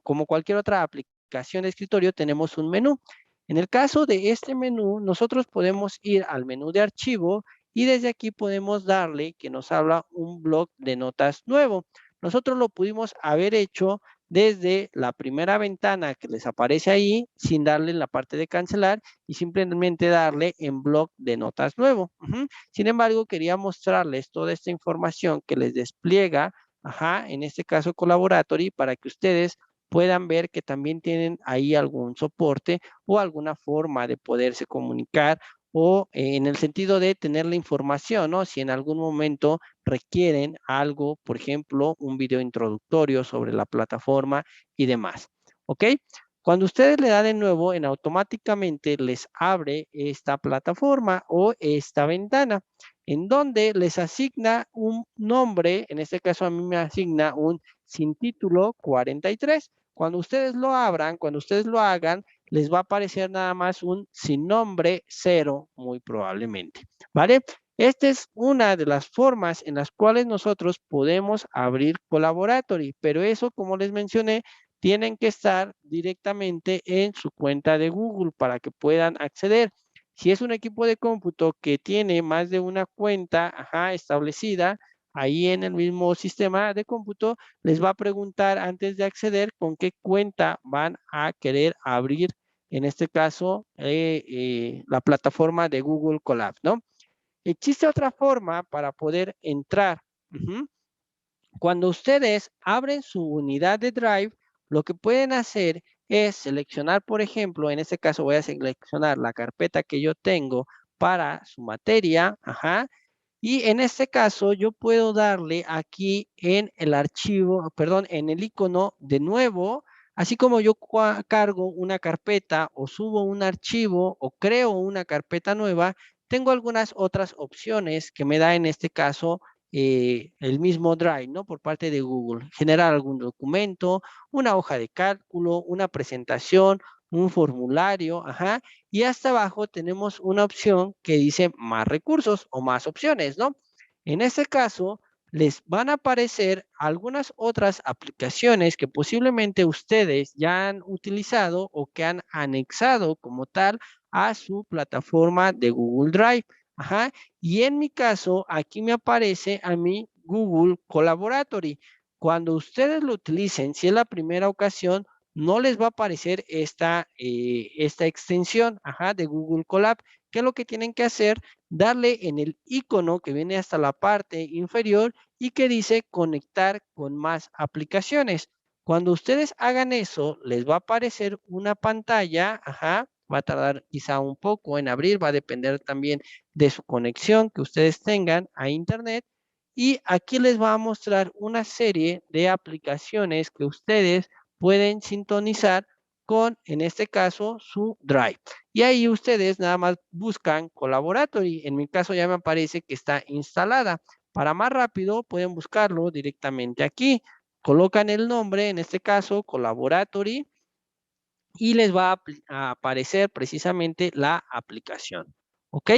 como cualquier otra aplicación de escritorio, tenemos un menú. En el caso de este menú, nosotros podemos ir al menú de archivo, y desde aquí podemos darle que nos habla un bloc de notas nuevo. Nosotros lo pudimos haber hecho desde la primera ventana que les aparece ahí, sin darle en la parte de cancelar, y simplemente darle en bloc de notas nuevo. Sin embargo, quería mostrarles toda esta información que les despliega en este caso Collaboratory, para que ustedes puedan ver que también tienen ahí algún soporte o alguna forma de poderse comunicar o en el sentido de tener la información, ¿no? Si en algún momento requieren algo, por ejemplo, un video introductorio sobre la plataforma y demás, ¿ok? Cuando ustedes le dan de nuevo, en automáticamente les abre esta plataforma o esta ventana, en donde les asigna un nombre, en este caso a mí me asigna un sin título 43. Cuando ustedes lo abran, cuando ustedes lo hagan, les va a aparecer nada más un sin nombre 0, muy probablemente, ¿vale? Esta es una de las formas en las cuales nosotros podemos abrir Collaboratory, pero eso, como les mencioné, tienen que estar directamente en su cuenta de Google para que puedan acceder. Si es un equipo de cómputo que tiene más de una cuenta establecida, ahí en el mismo sistema de cómputo, les va a preguntar antes de acceder con qué cuenta van a querer abrir, en este caso, la plataforma de Google Colab, ¿no? Existe otra forma para poder entrar. Cuando ustedes abren su unidad de Drive, lo que pueden hacer es seleccionar, por ejemplo, en este caso voy a seleccionar la carpeta que yo tengo para su materia, y en este caso yo puedo darle aquí en el archivo, perdón, en el icono de nuevo, así como yo cargo una carpeta o subo un archivo o creo una carpeta nueva, tengo algunas otras opciones que me da en este caso el mismo Drive, ¿no? Por parte de Google. Generar algún documento, una hoja de cálculo, una presentación, un formulario, y hasta abajo tenemos una opción que dice más recursos o más opciones, ¿no? En este caso, les van a aparecer algunas otras aplicaciones que posiblemente ustedes ya han utilizado o que han anexado como tal a su plataforma de Google Drive. Y en mi caso, aquí me aparece a mí Google Collaboratory. Cuando ustedes lo utilicen, si es la primera ocasión, no les va a aparecer esta extensión de Google Colab. ¿Qué es lo que tienen que hacer? Darle en el icono que viene hasta la parte inferior y que dice conectar con más aplicaciones. Cuando ustedes hagan eso, les va a aparecer una pantalla, va a tardar quizá un poco en abrir, va a depender también de su conexión que ustedes tengan a internet. Y aquí les va a mostrar una serie de aplicaciones que ustedes pueden sintonizar con, en este caso, su Drive. Y ahí ustedes nada más buscan Collaboratory. En mi caso ya me aparece que está instalada. Para más rápido pueden buscarlo directamente aquí. Colocan el nombre, en este caso, Collaboratory, y les va a aparecer precisamente la aplicación. ¿Ok?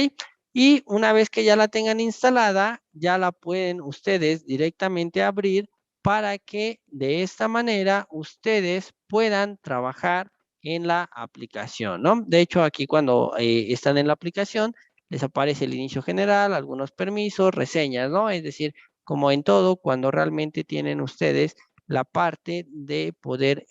Y una vez que ya la tengan instalada, ya la pueden ustedes directamente abrir para que de esta manera ustedes puedan trabajar en la aplicación, ¿no? De hecho, aquí cuando están en la aplicación, les aparece el inicio general, algunos permisos, reseñas, ¿no? Es decir, como en todo, cuando realmente tienen ustedes la parte de poder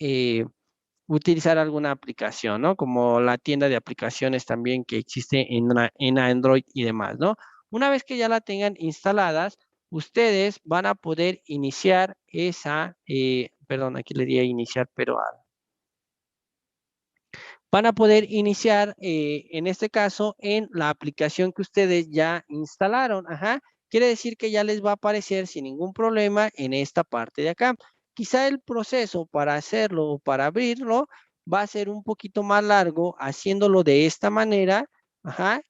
utilizar alguna aplicación, ¿no? Como la tienda de aplicaciones también que existe en Android y demás, ¿no? Una vez que ya la tengan instaladas, ustedes van a poder iniciar esa, perdón, aquí le di a iniciar, pero van a poder iniciar, en este caso, en la aplicación que ustedes ya instalaron, Quiere decir que ya les va a aparecer sin ningún problema en esta parte de acá. Quizá el proceso para hacerlo o para abrirlo va a ser un poquito más largo haciéndolo de esta manera,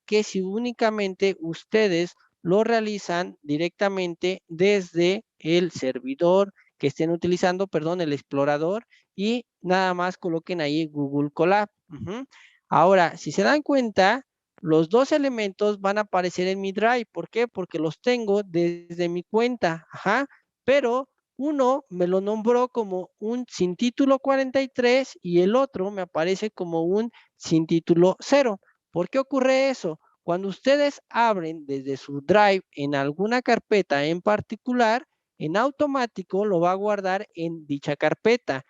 que si únicamente ustedes lo realizan directamente desde el servidor que estén utilizando, perdón, el explorador, y nada más coloquen ahí Google Colab. Ahora, si se dan cuenta, los dos elementos van a aparecer en mi Drive. ¿Por qué? Porque los tengo desde mi cuenta. Pero uno me lo nombró como un sin título 43 y el otro me aparece como un sin título 0. ¿Por qué ocurre eso? Cuando ustedes abren desde su Drive en alguna carpeta en particular, en automático lo va a guardar en dicha carpeta.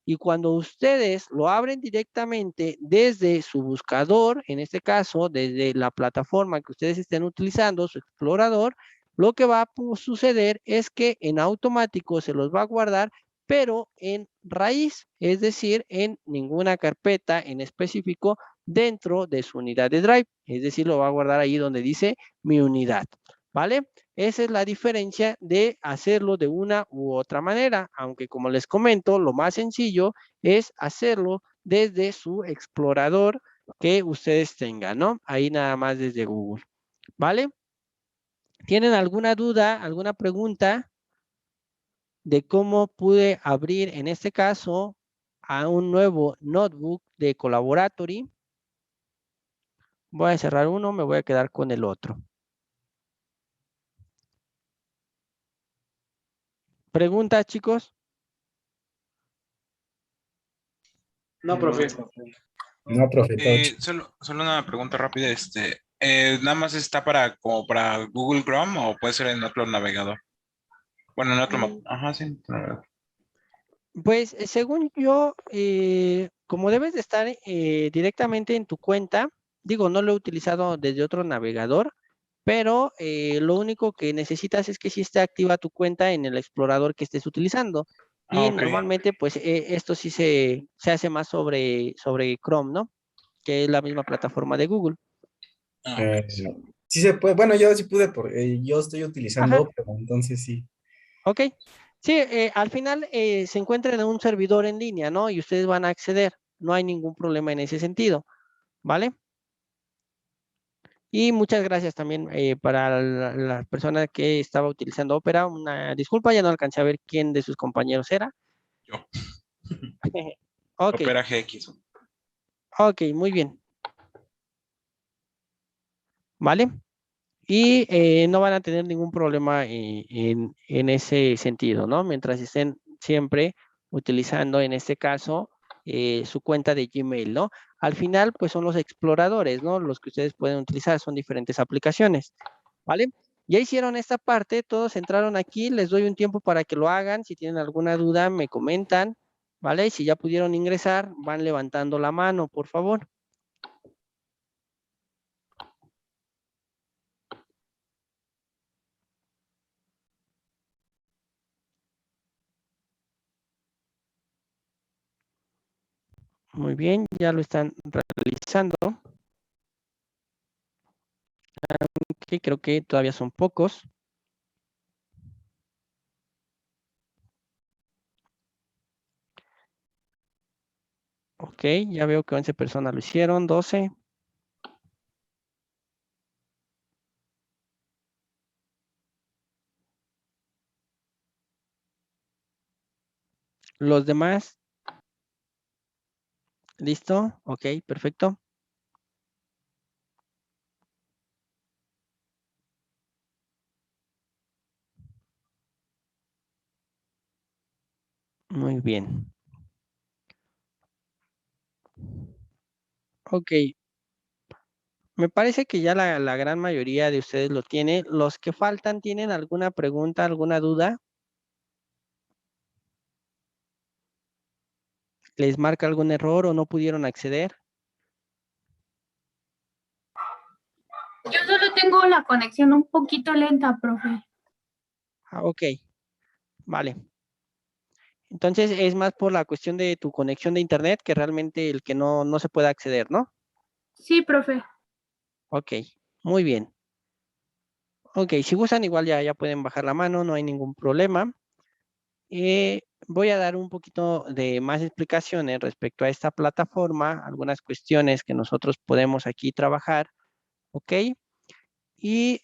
Y cuando ustedes lo abren directamente desde su buscador, en este caso, desde la plataforma que ustedes estén utilizando, su explorador, lo que va a suceder es que en automático se los va a guardar, pero en raíz, es decir, en ninguna carpeta en específico dentro de su unidad de Drive. Es decir, lo va a guardar ahí donde dice mi unidad, ¿vale? Esa es la diferencia de hacerlo de una u otra manera, aunque como les comento, lo más sencillo es hacerlo desde su explorador que ustedes tengan, ¿no? Ahí nada más desde Google, ¿vale? ¿Tienen alguna duda, alguna pregunta de cómo pude abrir, en este caso, a un nuevo notebook de Collaboratory? Voy a cerrar uno, me voy a quedar con el otro. ¿Preguntas, chicos? No, profe. No, profe, todo chido. Solo una pregunta rápida, ¿nada más está para como para Google Chrome o puede ser en otro navegador? Bueno, en otro, ajá, sí, otro navegador. Pues según yo, como debes de estar directamente en tu cuenta, digo, no lo he utilizado desde otro navegador, pero lo único que necesitas es que sí esté activa tu cuenta en el explorador que estés utilizando. Ah, Y ok. normalmente, pues esto sí se hace más sobre Chrome, ¿no? Que es la misma plataforma de Google. Ah, Eh, ok, sí. sí se puede, bueno, yo sí pude, yo estoy Ajá, utilizando, pero entonces sí. ok. Sí, al final se encuentran en un servidor en línea, ¿no? Y ustedes van a acceder. No hay ningún problema en ese sentido, ¿vale? Y muchas gracias también para la persona que estaba utilizando Opera. Una disculpa, ya no alcancé a ver quién de sus compañeros era. Yo. Ok, Opera GX. ok, muy bien. ¿Vale? Y no van a tener ningún problema en ese sentido, ¿no? Mientras estén siempre utilizando, en este caso, su cuenta de Gmail, ¿no? Al final, pues son los exploradores, ¿no? Los que ustedes pueden utilizar, son diferentes aplicaciones, ¿vale? Ya hicieron esta parte, todos entraron aquí, les doy un tiempo para que lo hagan. Si tienen alguna duda, me comentan, ¿vale? Si ya pudieron ingresar, van levantando la mano, por favor. Muy bien, ya lo están realizando. Que creo que todavía son pocos. Ok, ya veo que 11 personas lo hicieron, 12. Los demás, ¿listo? Ok, perfecto. Muy bien. Ok, me parece que ya la gran mayoría de ustedes lo tiene. Los que faltan, ¿tienen alguna pregunta, alguna duda? ¿Les marca algún error o no pudieron acceder? Yo solo tengo la conexión un poquito lenta, profe. Ah, ok, vale. Entonces es más por la cuestión de tu conexión de internet que realmente el que no se pueda acceder, ¿no? Sí, profe. Ok, muy bien. Ok, si gustan igual ya pueden bajar la mano, no hay ningún problema. Voy a dar un poquito de más explicaciones respecto a esta plataforma, algunas cuestiones que nosotros podemos aquí trabajar, ¿ok? Y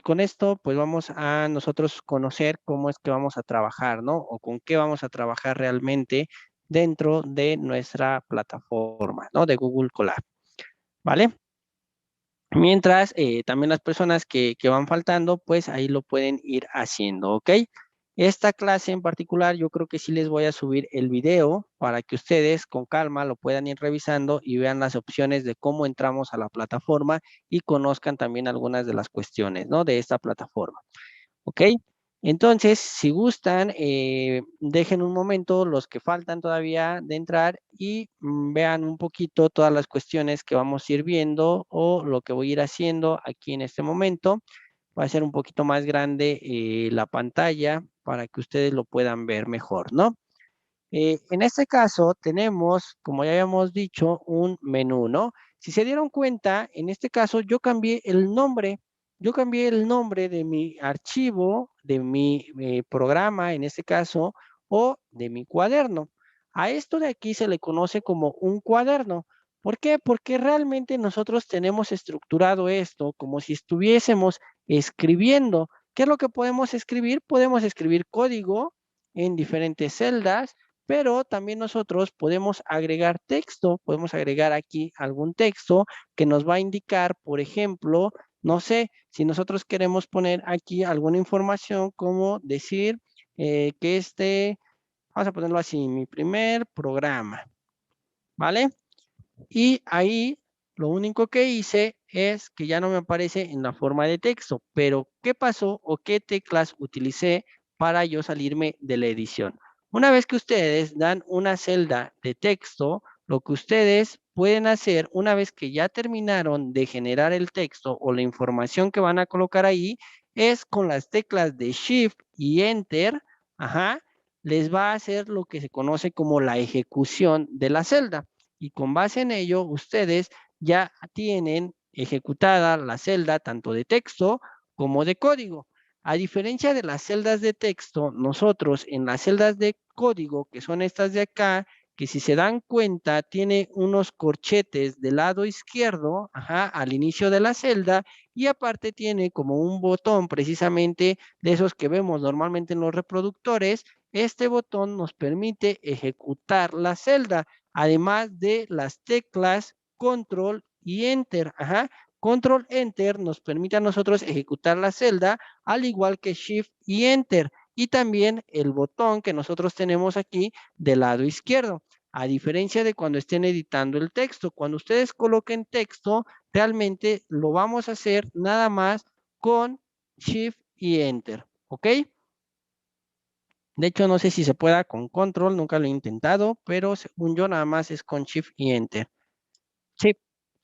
con esto, pues vamos a nosotros conocer cómo es que vamos a trabajar, ¿no? O con qué vamos a trabajar realmente dentro de nuestra plataforma, ¿no? De Google Colab, ¿vale? Mientras, también las personas que van faltando, pues ahí lo pueden ir haciendo, ¿ok? Esta clase en particular, yo creo que sí les voy a subir el video para que ustedes con calma lo puedan ir revisando y vean las opciones de cómo entramos a la plataforma y conozcan también algunas de las cuestiones, ¿no? De esta plataforma, ¿ok? Entonces, si gustan, dejen un momento los que faltan todavía de entrar y vean un poquito todas las cuestiones que vamos a ir viendo o lo que voy a ir haciendo aquí en este momento. Voy a hacer un poquito más grande la pantalla para que ustedes lo puedan ver mejor, ¿no? En este caso tenemos, como ya habíamos dicho, un menú, ¿no? Si se dieron cuenta, en este caso yo cambié el nombre. Yo cambié el nombre de mi archivo, de mi programa, en este caso, o de mi cuaderno. A esto de aquí se le conoce como un cuaderno. ¿Por qué? Porque realmente nosotros tenemos estructurado esto como si estuviésemos escribiendo. ¿Qué es lo que podemos escribir? Podemos escribir código en diferentes celdas, pero también nosotros podemos agregar texto, podemos agregar aquí algún texto que nos va a indicar, por ejemplo, no sé, si nosotros queremos poner aquí alguna información como decir que vamos a ponerlo así, mi primer programa, ¿vale? Y ahí lo único que hice es que ya no me aparece en la forma de texto, pero ¿qué pasó o qué teclas utilicé para yo salirme de la edición? Una vez que ustedes dan una celda de texto, lo que ustedes pueden hacer una vez que ya terminaron de generar el texto o la información que van a colocar ahí, es con las teclas de Shift y Enter, ajá, les va a hacer lo que se conoce como la ejecución de la celda y con base en ello ustedes ya tienen ejecutada la celda tanto de texto como de código. A diferencia de las celdas de texto, nosotros en las celdas de código, que son estas de acá, que si se dan cuenta tiene unos corchetes del lado izquierdo, ajá, al inicio de la celda, y aparte tiene como un botón precisamente de esos que vemos normalmente en los reproductores. Este botón nos permite ejecutar la celda, además de las teclas control y enter. Ajá. Control enter nos permite a nosotros ejecutar la celda, al igual que shift y enter. Y también el botón que nosotros tenemos aquí del lado izquierdo. A diferencia de cuando estén editando el texto, cuando ustedes coloquen texto, realmente lo vamos a hacer nada más con shift y enter. ¿Ok? De hecho, no sé si se pueda con control, nunca lo he intentado, pero según yo nada más es con shift y enter. Sí,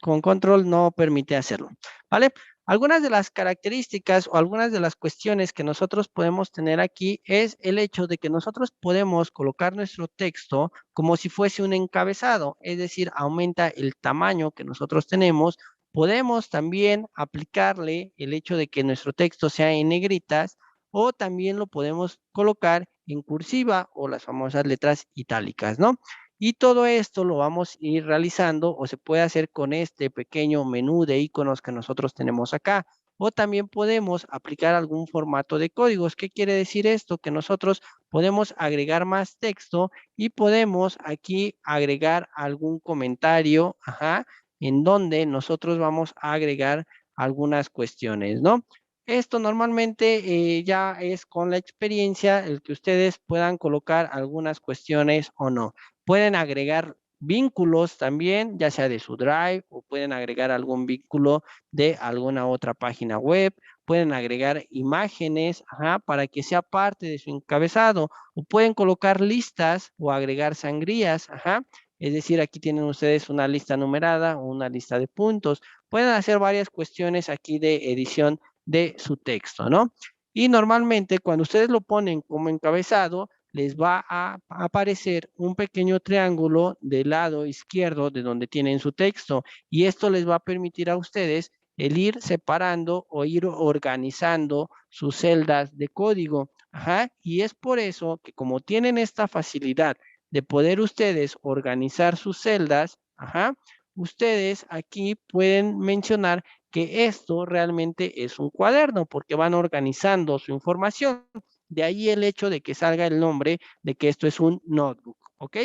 con control no permite hacerlo, ¿vale? Algunas de las características o algunas de las cuestiones que nosotros podemos tener aquí es el hecho de que nosotros podemos colocar nuestro texto como si fuese un encabezado, es decir, aumenta el tamaño que nosotros tenemos. Podemos también aplicarle el hecho de que nuestro texto sea en negritas o también lo podemos colocar en cursiva o las famosas letras itálicas, ¿no? Y todo esto lo vamos a ir realizando o se puede hacer con este pequeño menú de iconos que nosotros tenemos acá. O también podemos aplicar algún formato de códigos. ¿Qué quiere decir esto? Que nosotros podemos agregar más texto y podemos aquí agregar algún comentario, ajá, en donde nosotros vamos a agregar algunas cuestiones, ¿no? Esto normalmente ya es con la experiencia el que ustedes puedan colocar algunas cuestiones o no. Pueden agregar vínculos también, ya sea de su Drive o pueden agregar algún vínculo de alguna otra página web. Pueden agregar imágenes, ajá, para que sea parte de su encabezado o pueden colocar listas o agregar sangrías, ajá. Es decir, aquí tienen ustedes una lista numerada o una lista de puntos. Pueden hacer varias cuestiones aquí de edición de su texto, ¿no? Y normalmente cuando ustedes lo ponen como encabezado, les va a aparecer un pequeño triángulo del lado izquierdo de donde tienen su texto y esto les va a permitir a ustedes el ir separando o ir organizando sus celdas de código. Ajá, y es por eso que como tienen esta facilidad de poder ustedes organizar sus celdas, ajá, ustedes aquí pueden mencionar que esto realmente es un cuaderno porque van organizando su información. De ahí el hecho de que salga el nombre de que esto es un notebook, ¿ok?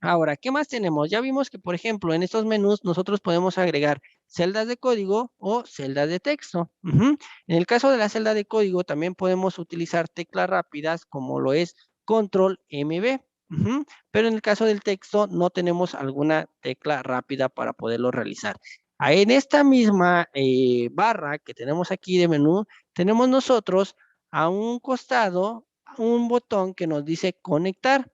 Ahora, ¿qué más tenemos? Ya vimos que, por ejemplo, en estos menús nosotros podemos agregar celdas de código o celdas de texto. En el caso de la celda de código también podemos utilizar teclas rápidas como lo es Control MB. Pero en el caso del texto no tenemos alguna tecla rápida para poderlo realizar. En esta misma barra que tenemos aquí de menú, tenemos nosotros a un costado un botón que nos dice conectar.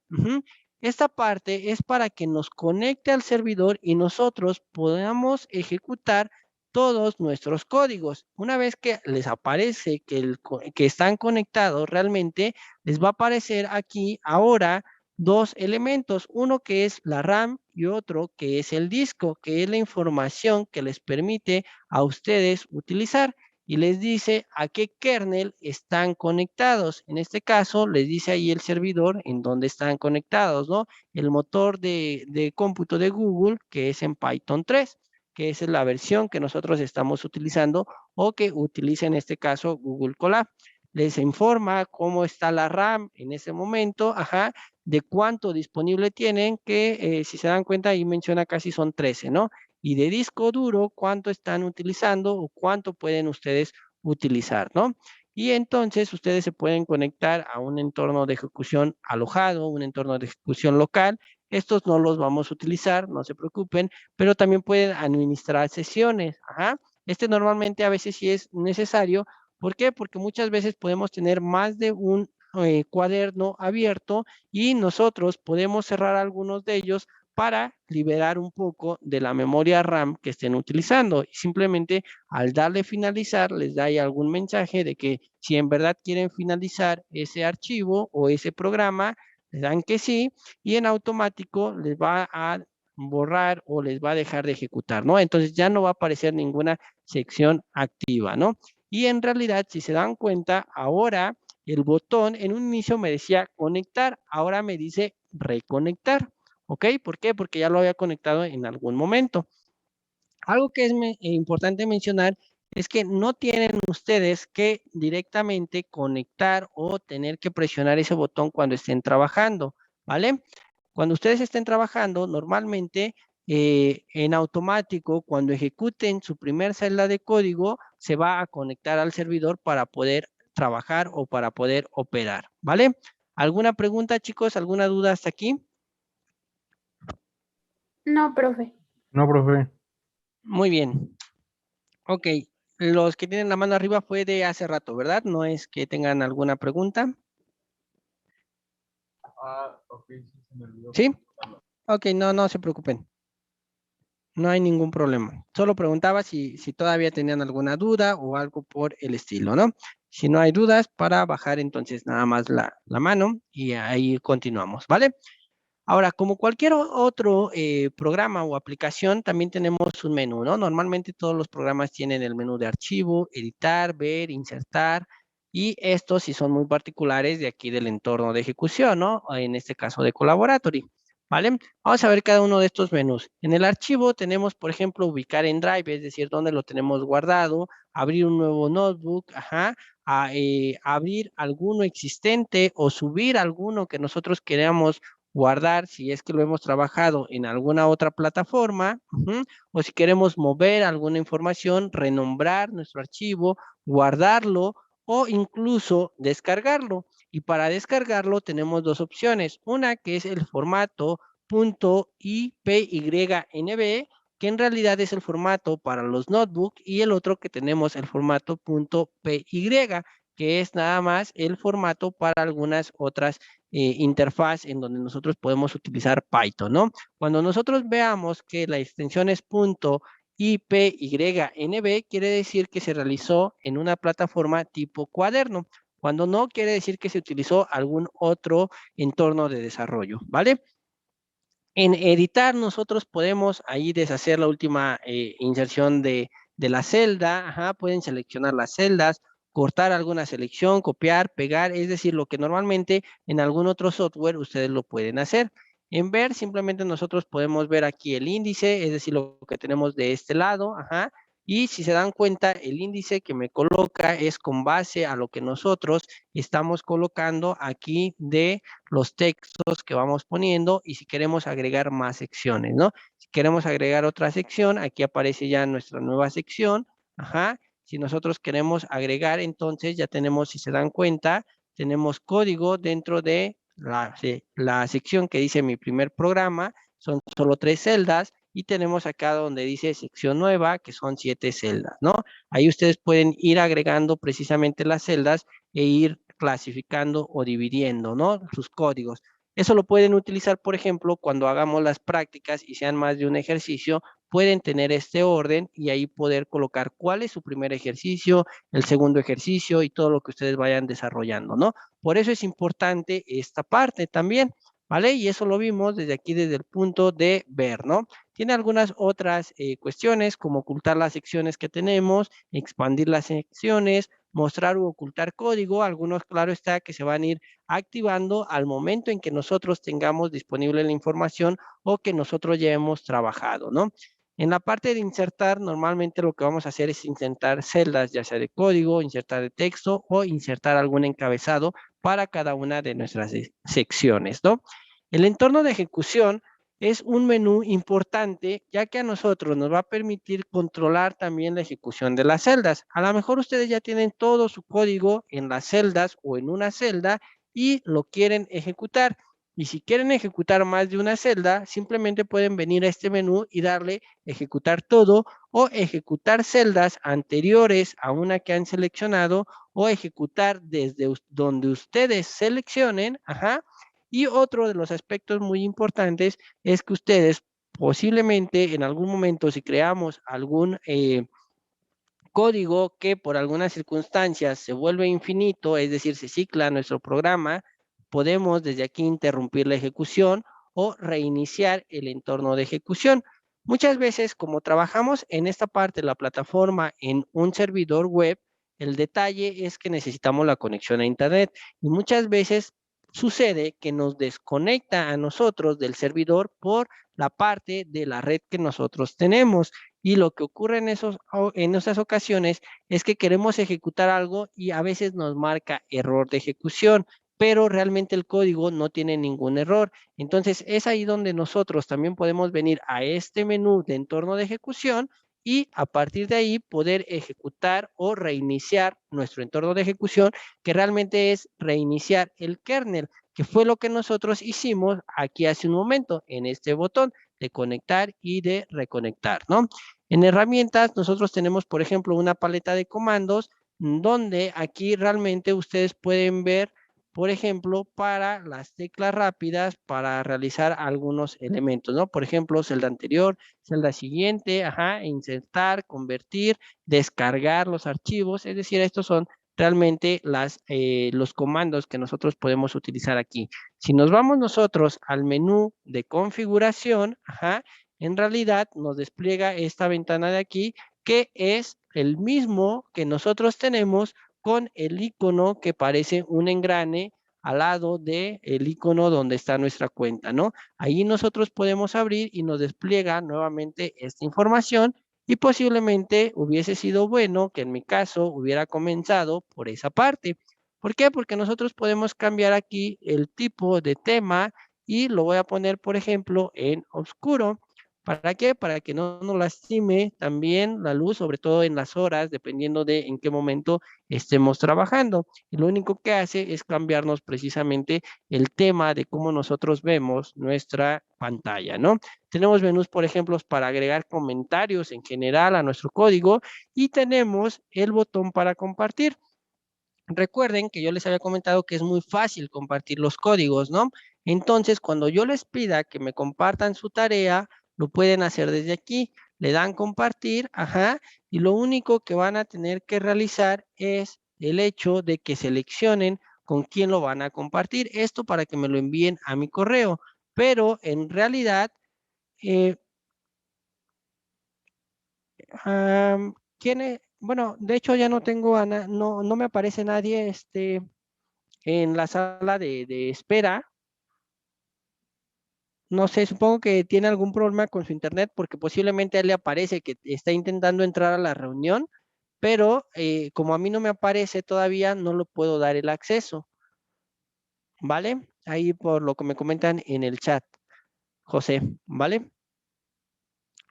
Esta parte es para que nos conecte al servidor y nosotros podamos ejecutar todos nuestros códigos. Una vez que les aparece que están conectados, realmente les va a aparecer aquí ahora dos elementos, uno que es la RAM y otro que es el disco, que es la información que les permite a ustedes utilizar y les dice a qué kernel están conectados. En este caso, les dice ahí el servidor en dónde están conectados, ¿no? El motor de cómputo de Google, que es en Python 3, que es la versión que nosotros estamos utilizando o que utiliza en este caso Google Colab. Les informa cómo está la RAM en ese momento, ajá, de cuánto disponible tienen, que si se dan cuenta ahí menciona casi son 13, ¿no? Y de disco duro, cuánto están utilizando o cuánto pueden ustedes utilizar, ¿no? Y entonces ustedes se pueden conectar a un entorno de ejecución alojado, un entorno de ejecución local. Estos no los vamos a utilizar, no se preocupen, pero también pueden administrar sesiones. Ajá. Este normalmente a veces sí es necesario. ¿Por qué? Porque muchas veces podemos tener más de un cuaderno abierto y nosotros podemos cerrar algunos de ellos para liberar un poco de la memoria RAM que estén utilizando. Y simplemente al darle finalizar, les da ahí algún mensaje de que si en verdad quieren finalizar ese archivo o ese programa, le dan que sí y en automático les va a borrar o les va a dejar de ejecutar, ¿no? Entonces ya no va a aparecer ninguna sección activa, ¿no? Y en realidad, si se dan cuenta, ahora el botón en un inicio me decía conectar, ahora me dice reconectar. ¿Ok? ¿Por qué? Porque ya lo había conectado en algún momento. Algo que es importante mencionar es que no tienen ustedes que directamente conectar o tener que presionar ese botón cuando estén trabajando, ¿vale? Cuando ustedes estén trabajando, normalmente en automático, cuando ejecuten su primer celda de código, se va a conectar al servidor para poder trabajar o para poder operar, ¿vale? ¿Alguna pregunta, chicos? ¿Alguna duda hasta aquí? No, profe. No, profe. Muy bien. Ok. Los que tienen la mano arriba fue de hace rato, ¿verdad? No es que tengan alguna pregunta. Ah, ok, sí, se me olvidó. ¿Sí? Ok, no se preocupen. No hay ningún problema. Solo preguntaba si todavía tenían alguna duda o algo por el estilo, ¿no? Si no hay dudas, para bajar entonces nada más la mano y ahí continuamos, ¿vale? Ahora, como cualquier otro programa o aplicación, también tenemos un menú, ¿no? Normalmente todos los programas tienen el menú de archivo, editar, ver, insertar, y estos sí son muy particulares de aquí del entorno de ejecución, ¿no? En este caso de Collaboratory, ¿vale? Vamos a ver cada uno de estos menús. En el archivo tenemos, por ejemplo, ubicar en Drive, es decir, dónde lo tenemos guardado, abrir un nuevo notebook, ajá, abrir alguno existente o subir alguno que nosotros queramos guardar si es que lo hemos trabajado en alguna otra plataforma, o si queremos mover alguna información, renombrar nuestro archivo, guardarlo o incluso descargarlo. Y para descargarlo tenemos dos opciones. Una que es el formato .ipynb, que en realidad es el formato para los notebooks, y el otro que tenemos el formato .py, que es nada más el formato para algunas otras interfaz en donde nosotros podemos utilizar Python, ¿no? Cuando nosotros veamos que la extensión es .ipynb, quiere decir que se realizó en una plataforma tipo cuaderno. Cuando no, quiere decir que se utilizó algún otro entorno de desarrollo, ¿vale? En editar nosotros podemos ahí deshacer la última inserción de la celda, ajá, pueden seleccionar las celdas, cortar alguna selección, copiar, pegar, es decir, lo que normalmente en algún otro software ustedes lo pueden hacer. En ver, simplemente nosotros podemos ver aquí el índice, es decir, lo que tenemos de este lado, ajá, y si se dan cuenta, el índice que me coloca es con base a lo que nosotros estamos colocando aquí de los textos que vamos poniendo y si queremos agregar más secciones, ¿no? Si queremos agregar otra sección, aquí aparece ya nuestra nueva sección, ajá. Si nosotros queremos agregar, entonces ya tenemos, si se dan cuenta, tenemos código dentro de la sección que dice mi primer programa, son solo 3 celdas, y tenemos acá donde dice sección nueva, que son 7 celdas, ¿no? Ahí ustedes pueden ir agregando precisamente las celdas e ir clasificando o dividiendo, ¿no? Sus códigos. Eso lo pueden utilizar, por ejemplo, cuando hagamos las prácticas y sean más de un ejercicio pueden tener este orden y ahí poder colocar cuál es su primer ejercicio, el segundo ejercicio y todo lo que ustedes vayan desarrollando, ¿no? Por eso es importante esta parte también, ¿vale? Y eso lo vimos desde aquí, desde el punto de ver, ¿no? Tiene algunas otras cuestiones como ocultar las secciones que tenemos, expandir las secciones, mostrar u ocultar código. Algunos, claro está, que se van a ir activando al momento en que nosotros tengamos disponible la información o que nosotros ya hemos trabajado, ¿no? En la parte de insertar, normalmente lo que vamos a hacer es insertar celdas, ya sea de código, insertar de texto o insertar algún encabezado para cada una de nuestras secciones, ¿no? El entorno de ejecución es un menú importante, ya que a nosotros nos va a permitir controlar también la ejecución de las celdas. A lo mejor ustedes ya tienen todo su código en las celdas o en una celda y lo quieren ejecutar. Y si quieren ejecutar más de una celda, simplemente pueden venir a este menú y darle ejecutar todo o ejecutar celdas anteriores a una que han seleccionado o ejecutar desde donde ustedes seleccionen, ajá. Y otro de los aspectos muy importantes es que ustedes posiblemente en algún momento, si creamos algún código que por algunas circunstancias se vuelve infinito, es decir, se cicla nuestro programa, podemos desde aquí interrumpir la ejecución o reiniciar el entorno de ejecución. Muchas veces, como trabajamos en esta parte de la plataforma en un servidor web, el detalle es que necesitamos la conexión a Internet y muchas veces sucede que nos desconecta a nosotros del servidor por la parte de la red que nosotros tenemos. Y lo que ocurre en esas ocasiones es que queremos ejecutar algo y a veces nos marca error de ejecución, pero realmente el código no tiene ningún error. Entonces es ahí donde nosotros también podemos venir a este menú de entorno de ejecución y a partir de ahí poder ejecutar o reiniciar nuestro entorno de ejecución, que realmente es reiniciar el kernel, que fue lo que nosotros hicimos aquí hace un momento en este botón de conectar y de reconectar, ¿no? En herramientas nosotros tenemos, por ejemplo, una paleta de comandos donde aquí realmente ustedes pueden ver, por ejemplo, para las teclas rápidas para realizar algunos elementos, ¿no? Por ejemplo, celda anterior, celda siguiente, ajá, insertar, convertir, descargar los archivos, es decir, estos son realmente los comandos que nosotros podemos utilizar aquí. Si nos vamos nosotros al menú de configuración, ajá, en realidad nos despliega esta ventana de aquí, que es el mismo que nosotros tenemos con el icono que parece un engrane al lado del icono donde está nuestra cuenta, ¿no? Ahí nosotros podemos abrir y nos despliega nuevamente esta información y posiblemente hubiese sido bueno que en mi caso hubiera comenzado por esa parte. ¿Por qué? Porque nosotros podemos cambiar aquí el tipo de tema y lo voy a poner, por ejemplo, en oscuro. ¿Para qué? Para que no nos lastime también la luz, sobre todo en las horas, dependiendo de en qué momento estemos trabajando. Y lo único que hace es cambiarnos precisamente el tema de cómo nosotros vemos nuestra pantalla, ¿no? Tenemos menús, por ejemplo, para agregar comentarios en general a nuestro código y tenemos el botón para compartir. Recuerden que yo les había comentado que es muy fácil compartir los códigos, ¿no? Entonces, cuando yo les pida que me compartan su tarea, lo pueden hacer desde aquí. Le dan compartir, ajá, y lo único que van a tener que realizar es el hecho de que seleccionen con quién lo van a compartir. Esto para que me lo envíen a mi correo. Pero en realidad, eh, bueno, de hecho ya no tengo no me aparece nadie, en la sala de espera. No sé, supongo que tiene algún problema con su internet porque posiblemente a él le aparece que está intentando entrar a la reunión, pero como a mí no me aparece todavía, no lo puedo dar el acceso, ¿vale? Ahí por lo que me comentan en el chat, José, ¿vale?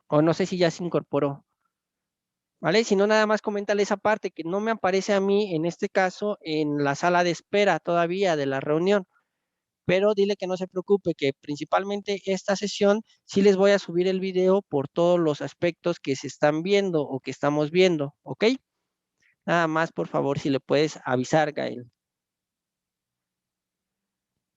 O no sé si ya se incorporó, ¿vale? Si no, nada más coméntale esa parte que no me aparece a mí, en este caso, en la sala de espera todavía de la reunión. Pero dile que no se preocupe, que principalmente esta sesión sí les voy a subir el video por todos los aspectos que se están viendo o que estamos viendo, ¿ok? Nada más, por favor, si le puedes avisar, Gael.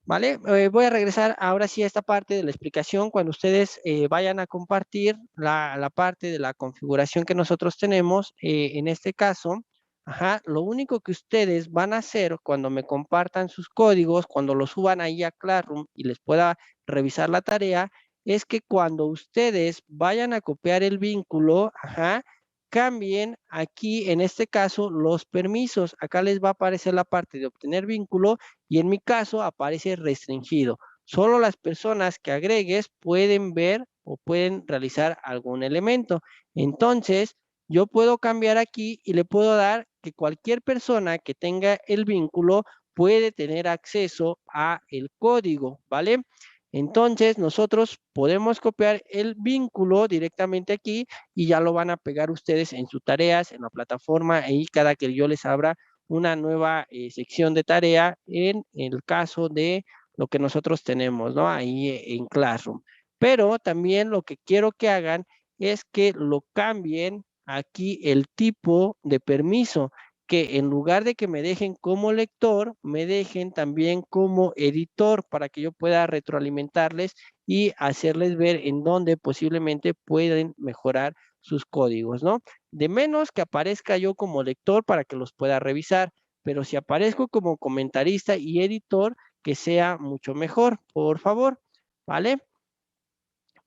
¿Vale? Voy a regresar ahora sí a esta parte de la explicación cuando ustedes vayan a compartir la parte de la configuración que nosotros tenemos. En este caso, ajá, lo único que ustedes van a hacer cuando me compartan sus códigos, cuando los suban ahí a Classroom y les pueda revisar la tarea, es que cuando ustedes vayan a copiar el vínculo, ajá, cambien aquí, en este caso, los permisos. Acá les va a aparecer la parte de obtener vínculo y en mi caso aparece restringido. Solo las personas que agregues pueden ver o pueden realizar algún elemento. Entonces, yo puedo cambiar aquí y le puedo dar que cualquier persona que tenga el vínculo puede tener acceso a el código, ¿vale? Entonces, nosotros podemos copiar el vínculo directamente aquí y ya lo van a pegar ustedes en sus tareas, en la plataforma, y cada que yo les abra una nueva sección de tarea en el caso de lo que nosotros tenemos, ¿no? Ahí en Classroom. Pero también lo que quiero que hagan es que lo cambien aquí el tipo de permiso, que en lugar de que me dejen como lector, me dejen también como editor para que yo pueda retroalimentarles y hacerles ver en dónde posiblemente pueden mejorar sus códigos, ¿no? De menos que aparezca yo como lector para que los pueda revisar, pero si aparezco como comentarista y editor, que sea mucho mejor, por favor, ¿vale?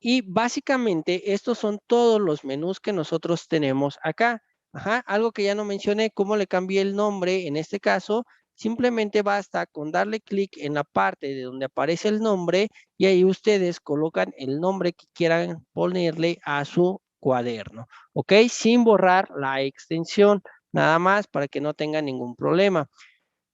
Y básicamente estos son todos los menús que nosotros tenemos acá. Ajá, algo que ya no mencioné, cómo le cambié el nombre en este caso, simplemente basta con darle clic en la parte de donde aparece el nombre y ahí ustedes colocan el nombre que quieran ponerle a su cuaderno, ¿ok? Sin borrar la extensión, nada más para que no tengan ningún problema.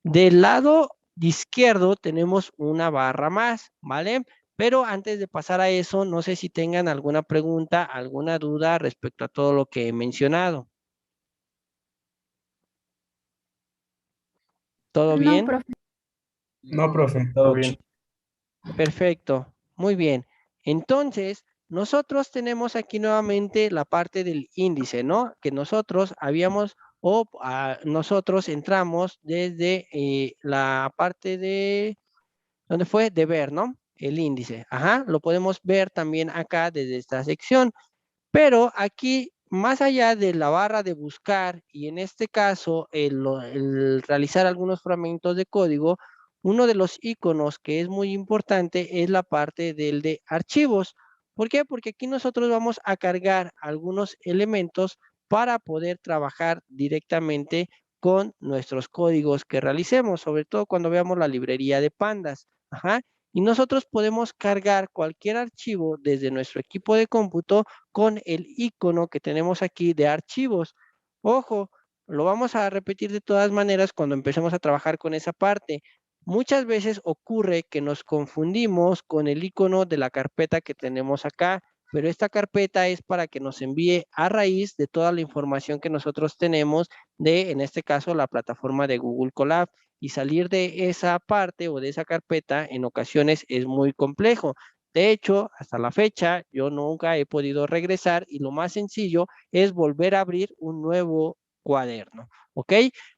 Del lado izquierdo tenemos una barra más, ¿vale? Pero antes de pasar a eso, no sé si tengan alguna pregunta, alguna duda respecto a todo lo que he mencionado. ¿Todo No, bien? profe. No, profe, todo bien. Perfecto, muy bien. Entonces, nosotros tenemos aquí nuevamente la parte del índice, ¿no? Que nosotros habíamos nosotros entramos desde la parte de, ¿dónde fue? De ver, ¿no? El índice. Ajá, lo podemos ver también acá desde esta sección. Pero aquí, más allá de la barra de buscar y en este caso el realizar algunos fragmentos de código, uno de los iconos que es muy importante es la parte del de archivos. ¿Por qué? Porque aquí nosotros vamos a cargar algunos elementos para poder trabajar directamente con nuestros códigos que realicemos, sobre todo cuando veamos la librería de pandas. Ajá. Y nosotros podemos cargar cualquier archivo desde nuestro equipo de cómputo con el icono que tenemos aquí de archivos. Ojo, lo vamos a repetir de todas maneras cuando empecemos a trabajar con esa parte. Muchas veces ocurre que nos confundimos con el icono de la carpeta que tenemos acá, pero esta carpeta es para que nos envíe a raíz de toda la información que nosotros tenemos de, en este caso, la plataforma de Google Colab. Y salir de esa parte o de esa carpeta en ocasiones es muy complejo. De hecho, hasta la fecha, yo nunca he podido regresar y lo más sencillo es volver a abrir un nuevo cuaderno, ¿ok?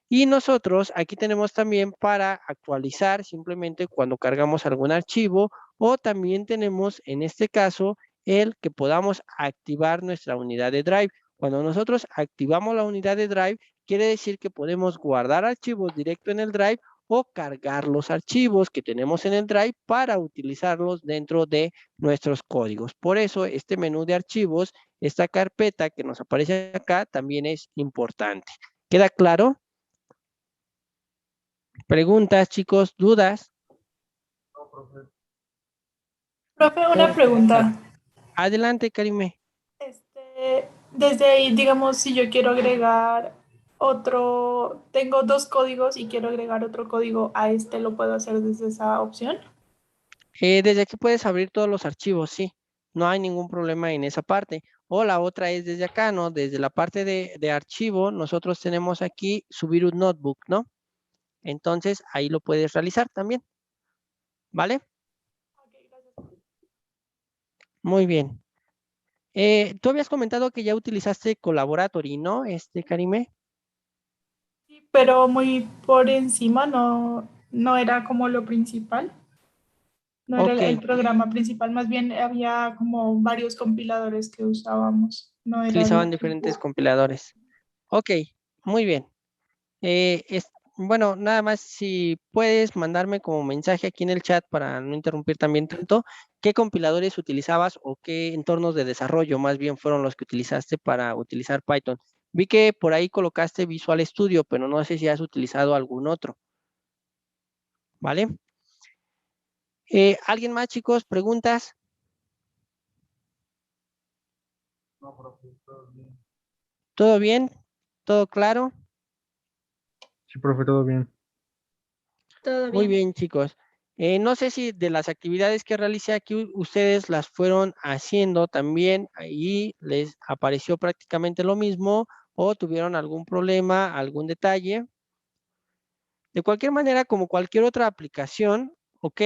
Y nosotros aquí tenemos también para actualizar simplemente cuando cargamos algún archivo o también tenemos en este caso el que podamos activar nuestra unidad de Drive. Cuando nosotros activamos la unidad de Drive, quiere decir que podemos guardar archivos directo en el Drive o cargar los archivos que tenemos en el Drive para utilizarlos dentro de nuestros códigos. Por eso este menú de archivos, esta carpeta que nos aparece acá también es importante. ¿Queda claro? ¿Preguntas, chicos? ¿Dudas? No, profe. Profe, una pregunta. Adelante, Karime. Desde ahí, digamos, si yo quiero agregar otro, tengo dos códigos y quiero agregar otro código a este, ¿lo puedo hacer desde esa opción? Desde aquí puedes abrir todos los archivos, sí. No hay ningún problema en esa parte. O la otra es desde acá, ¿no? Desde la parte de archivo, nosotros tenemos aquí subir un notebook, ¿no? Entonces, ahí lo puedes realizar también. ¿Vale? Muy bien. Tú habías comentado que ya utilizaste Collaboratory, ¿no? Karime. Sí, pero muy por encima, no, no era como lo principal. No era el Ok, programa principal, más bien había como varios compiladores que usábamos. No era utilizaban diferentes compiladores. Ok, muy bien. Bueno, nada más si puedes mandarme como mensaje aquí en el chat para no interrumpir también tanto, ¿qué compiladores utilizabas o qué entornos de desarrollo más bien fueron los que utilizaste para utilizar Python? Vi que por ahí colocaste Visual Studio, pero no sé si has utilizado algún otro, ¿vale? ¿Alguien más, chicos? ¿Preguntas? No, profe, todo bien. ¿Todo bien? ¿Todo claro? Sí, profe, todo bien. todo Muy bien. bien, chicos. No sé si de las actividades que realicé aquí ustedes las fueron haciendo también y les apareció prácticamente lo mismo o tuvieron algún problema, algún detalle. De cualquier manera, como cualquier otra aplicación, ¿ok?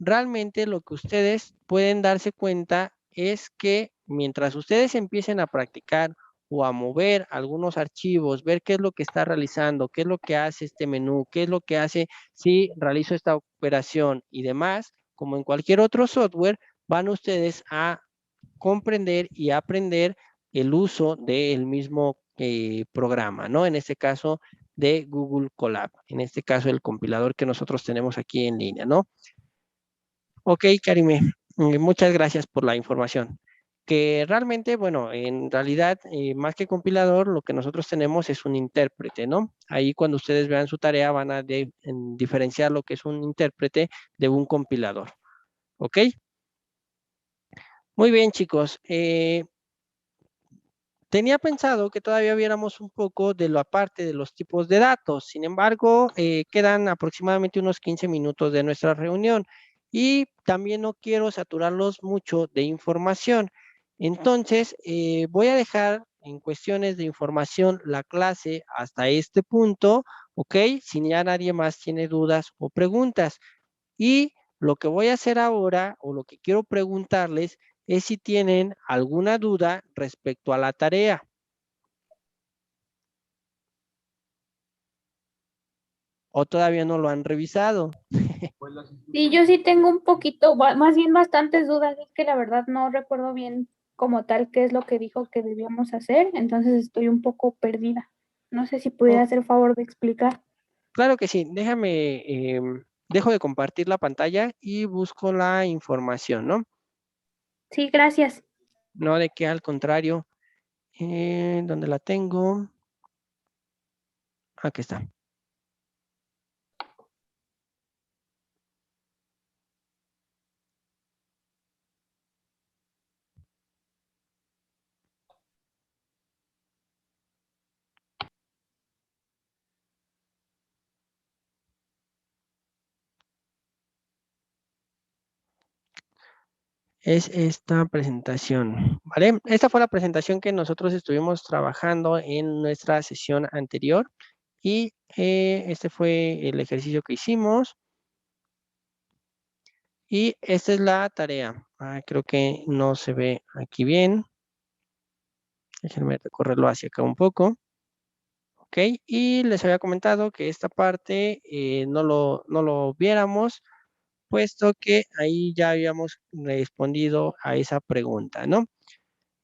Realmente lo que ustedes pueden darse cuenta es que mientras ustedes empiecen a practicar o a mover algunos archivos, ver qué es lo que está realizando, qué es lo que hace este menú, qué es lo que hace si realizo esta operación y demás, como en cualquier otro software, van ustedes a comprender y aprender el uso del mismo programa, ¿no? En este caso de Google Colab, en este caso el compilador que nosotros tenemos aquí en línea, ¿no? Ok, Karime, muchas gracias por la información. Que realmente, bueno, en realidad, más que compilador, lo que nosotros tenemos es un intérprete, ¿no? Ahí cuando ustedes vean su tarea van a diferenciar lo que es un intérprete de un compilador, ¿ok? Muy bien, chicos. Tenía pensado que todavía viéramos un poco de lo aparte de los tipos de datos. Sin embargo, quedan aproximadamente unos 15 minutos de nuestra reunión y también no quiero saturarlos mucho de información. Entonces, voy a dejar en cuestiones de información la clase hasta este punto, ¿ok? Si ya nadie más tiene dudas o preguntas. Y lo que voy a hacer ahora, o lo que quiero preguntarles, es si tienen alguna duda respecto a la tarea. O todavía no lo han revisado. Pues las Sí, yo sí tengo un poquito, más bien bastantes dudas, es que la verdad no recuerdo bien como tal qué es lo que dijo que debíamos hacer, entonces estoy un poco perdida. No sé si Oh, pudiera hacer favor de explicar. claro que sí, déjame, dejo de compartir la pantalla y busco la información, ¿no? Sí, gracias. No de que al contrario, ¿dónde la tengo? Aquí está. Es esta presentación, ¿vale? Esta fue la presentación que nosotros estuvimos trabajando en nuestra sesión anterior y este fue el ejercicio que hicimos y esta es la tarea. Creo que no se ve aquí bien. Déjenme recorrerlo hacia acá un poco. Ok, y les había comentado que esta parte no lo viéramos, puesto que ahí ya habíamos respondido a esa pregunta, ¿no?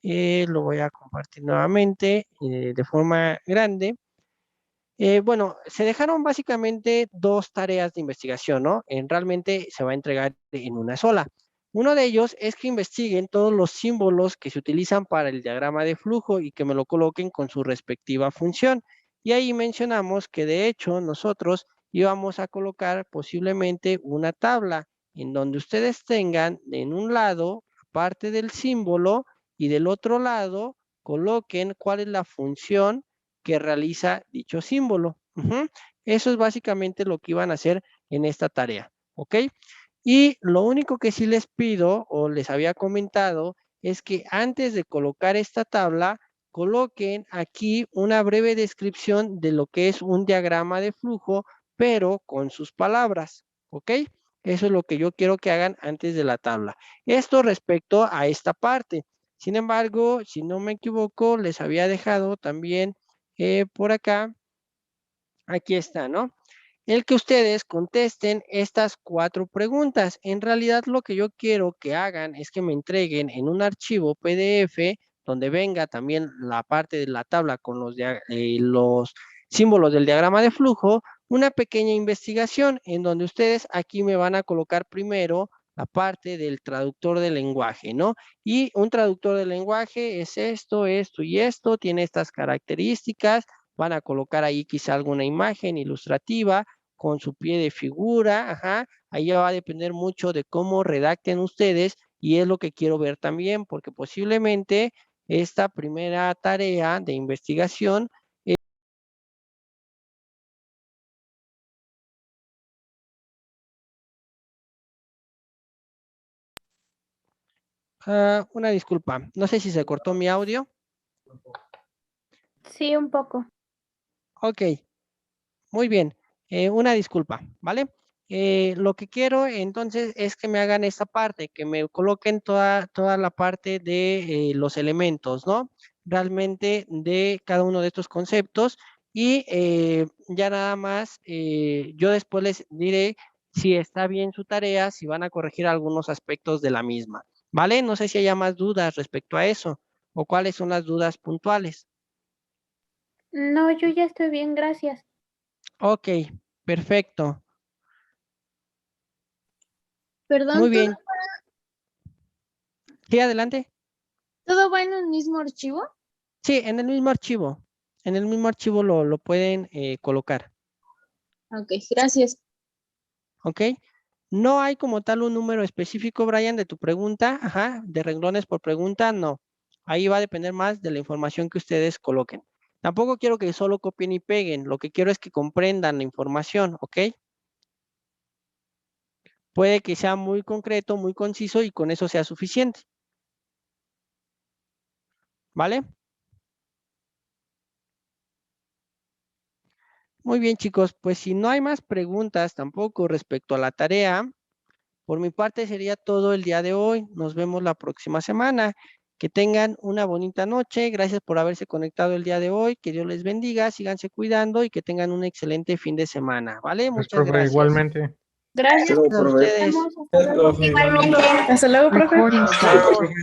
Lo voy a compartir nuevamente de forma grande. Bueno, se dejaron básicamente dos tareas de investigación, ¿no? Realmente se va a entregar en una sola. Uno de ellos es que investiguen todos los símbolos que se utilizan para el diagrama de flujo y que me lo coloquen con su respectiva función. Y ahí mencionamos que de hecho nosotros íbamos a colocar posiblemente una tabla en donde ustedes tengan en un lado parte del símbolo y del otro lado coloquen cuál es la función que realiza dicho símbolo. Eso es básicamente lo que iban a hacer en esta tarea, ¿ok? Y lo único que sí les pido o les había comentado es que antes de colocar esta tabla, coloquen aquí una breve descripción de lo que es un diagrama de flujo, pero con sus palabras, ¿ok? Eso es lo que yo quiero que hagan antes de la tabla. Esto respecto a esta parte. Sin embargo, si no me equivoco, les había dejado también por acá, aquí está, ¿no? el que ustedes contesten estas 4 preguntas. En realidad lo que yo quiero que hagan es que me entreguen en un archivo PDF donde venga también la parte de la tabla con los símbolos del diagrama de flujo, una pequeña investigación en donde ustedes aquí me van a colocar primero la parte del traductor de lenguaje, ¿no? Y un traductor de lenguaje es esto, esto y esto, tiene estas características, van a colocar ahí quizá alguna imagen ilustrativa con su pie de figura, ajá, ahí ya va a depender mucho de cómo redacten ustedes y es lo que quiero ver también, porque posiblemente esta primera tarea de investigación una disculpa, no sé si se cortó mi audio. Sí, un poco. Ok, muy bien, una disculpa, ¿vale? Lo que quiero entonces es que me hagan esta parte, que me coloquen toda la parte de los elementos, ¿no? Realmente de cada uno de estos conceptos y ya nada más, yo después les diré si está bien su tarea, si van a corregir algunos aspectos de la misma, ¿vale? No sé si haya más dudas respecto a eso o cuáles son las dudas puntuales. No, yo ya estoy bien, gracias. Ok, perfecto. Perdón, Muy bien. Sí, adelante. ¿todo va en un mismo archivo? Sí, en el mismo archivo. En el mismo archivo lo pueden colocar. Ok, gracias. ¿Ok? No hay como tal un número específico, Brian, de tu pregunta. Ajá, de renglones por pregunta, no. Ahí va a depender más de la información que ustedes coloquen. Tampoco quiero que solo copien y peguen. Lo que quiero es que comprendan la información, ¿ok? Puede que sea muy concreto, muy conciso y con eso sea suficiente. ¿Vale? Muy bien, chicos, pues si no hay más preguntas tampoco respecto a la tarea, por mi parte sería todo el día de hoy. Nos vemos la próxima semana. Que tengan una bonita noche. Gracias por haberse conectado el día de hoy. Que Dios les bendiga, síganse cuidando y que tengan un excelente fin de semana, ¿vale? Pues, Muchas profe, gracias. igualmente. Gracias. Gracias a ustedes. Hasta luego. Igualmente. Hasta luego, profe. Chao, profe.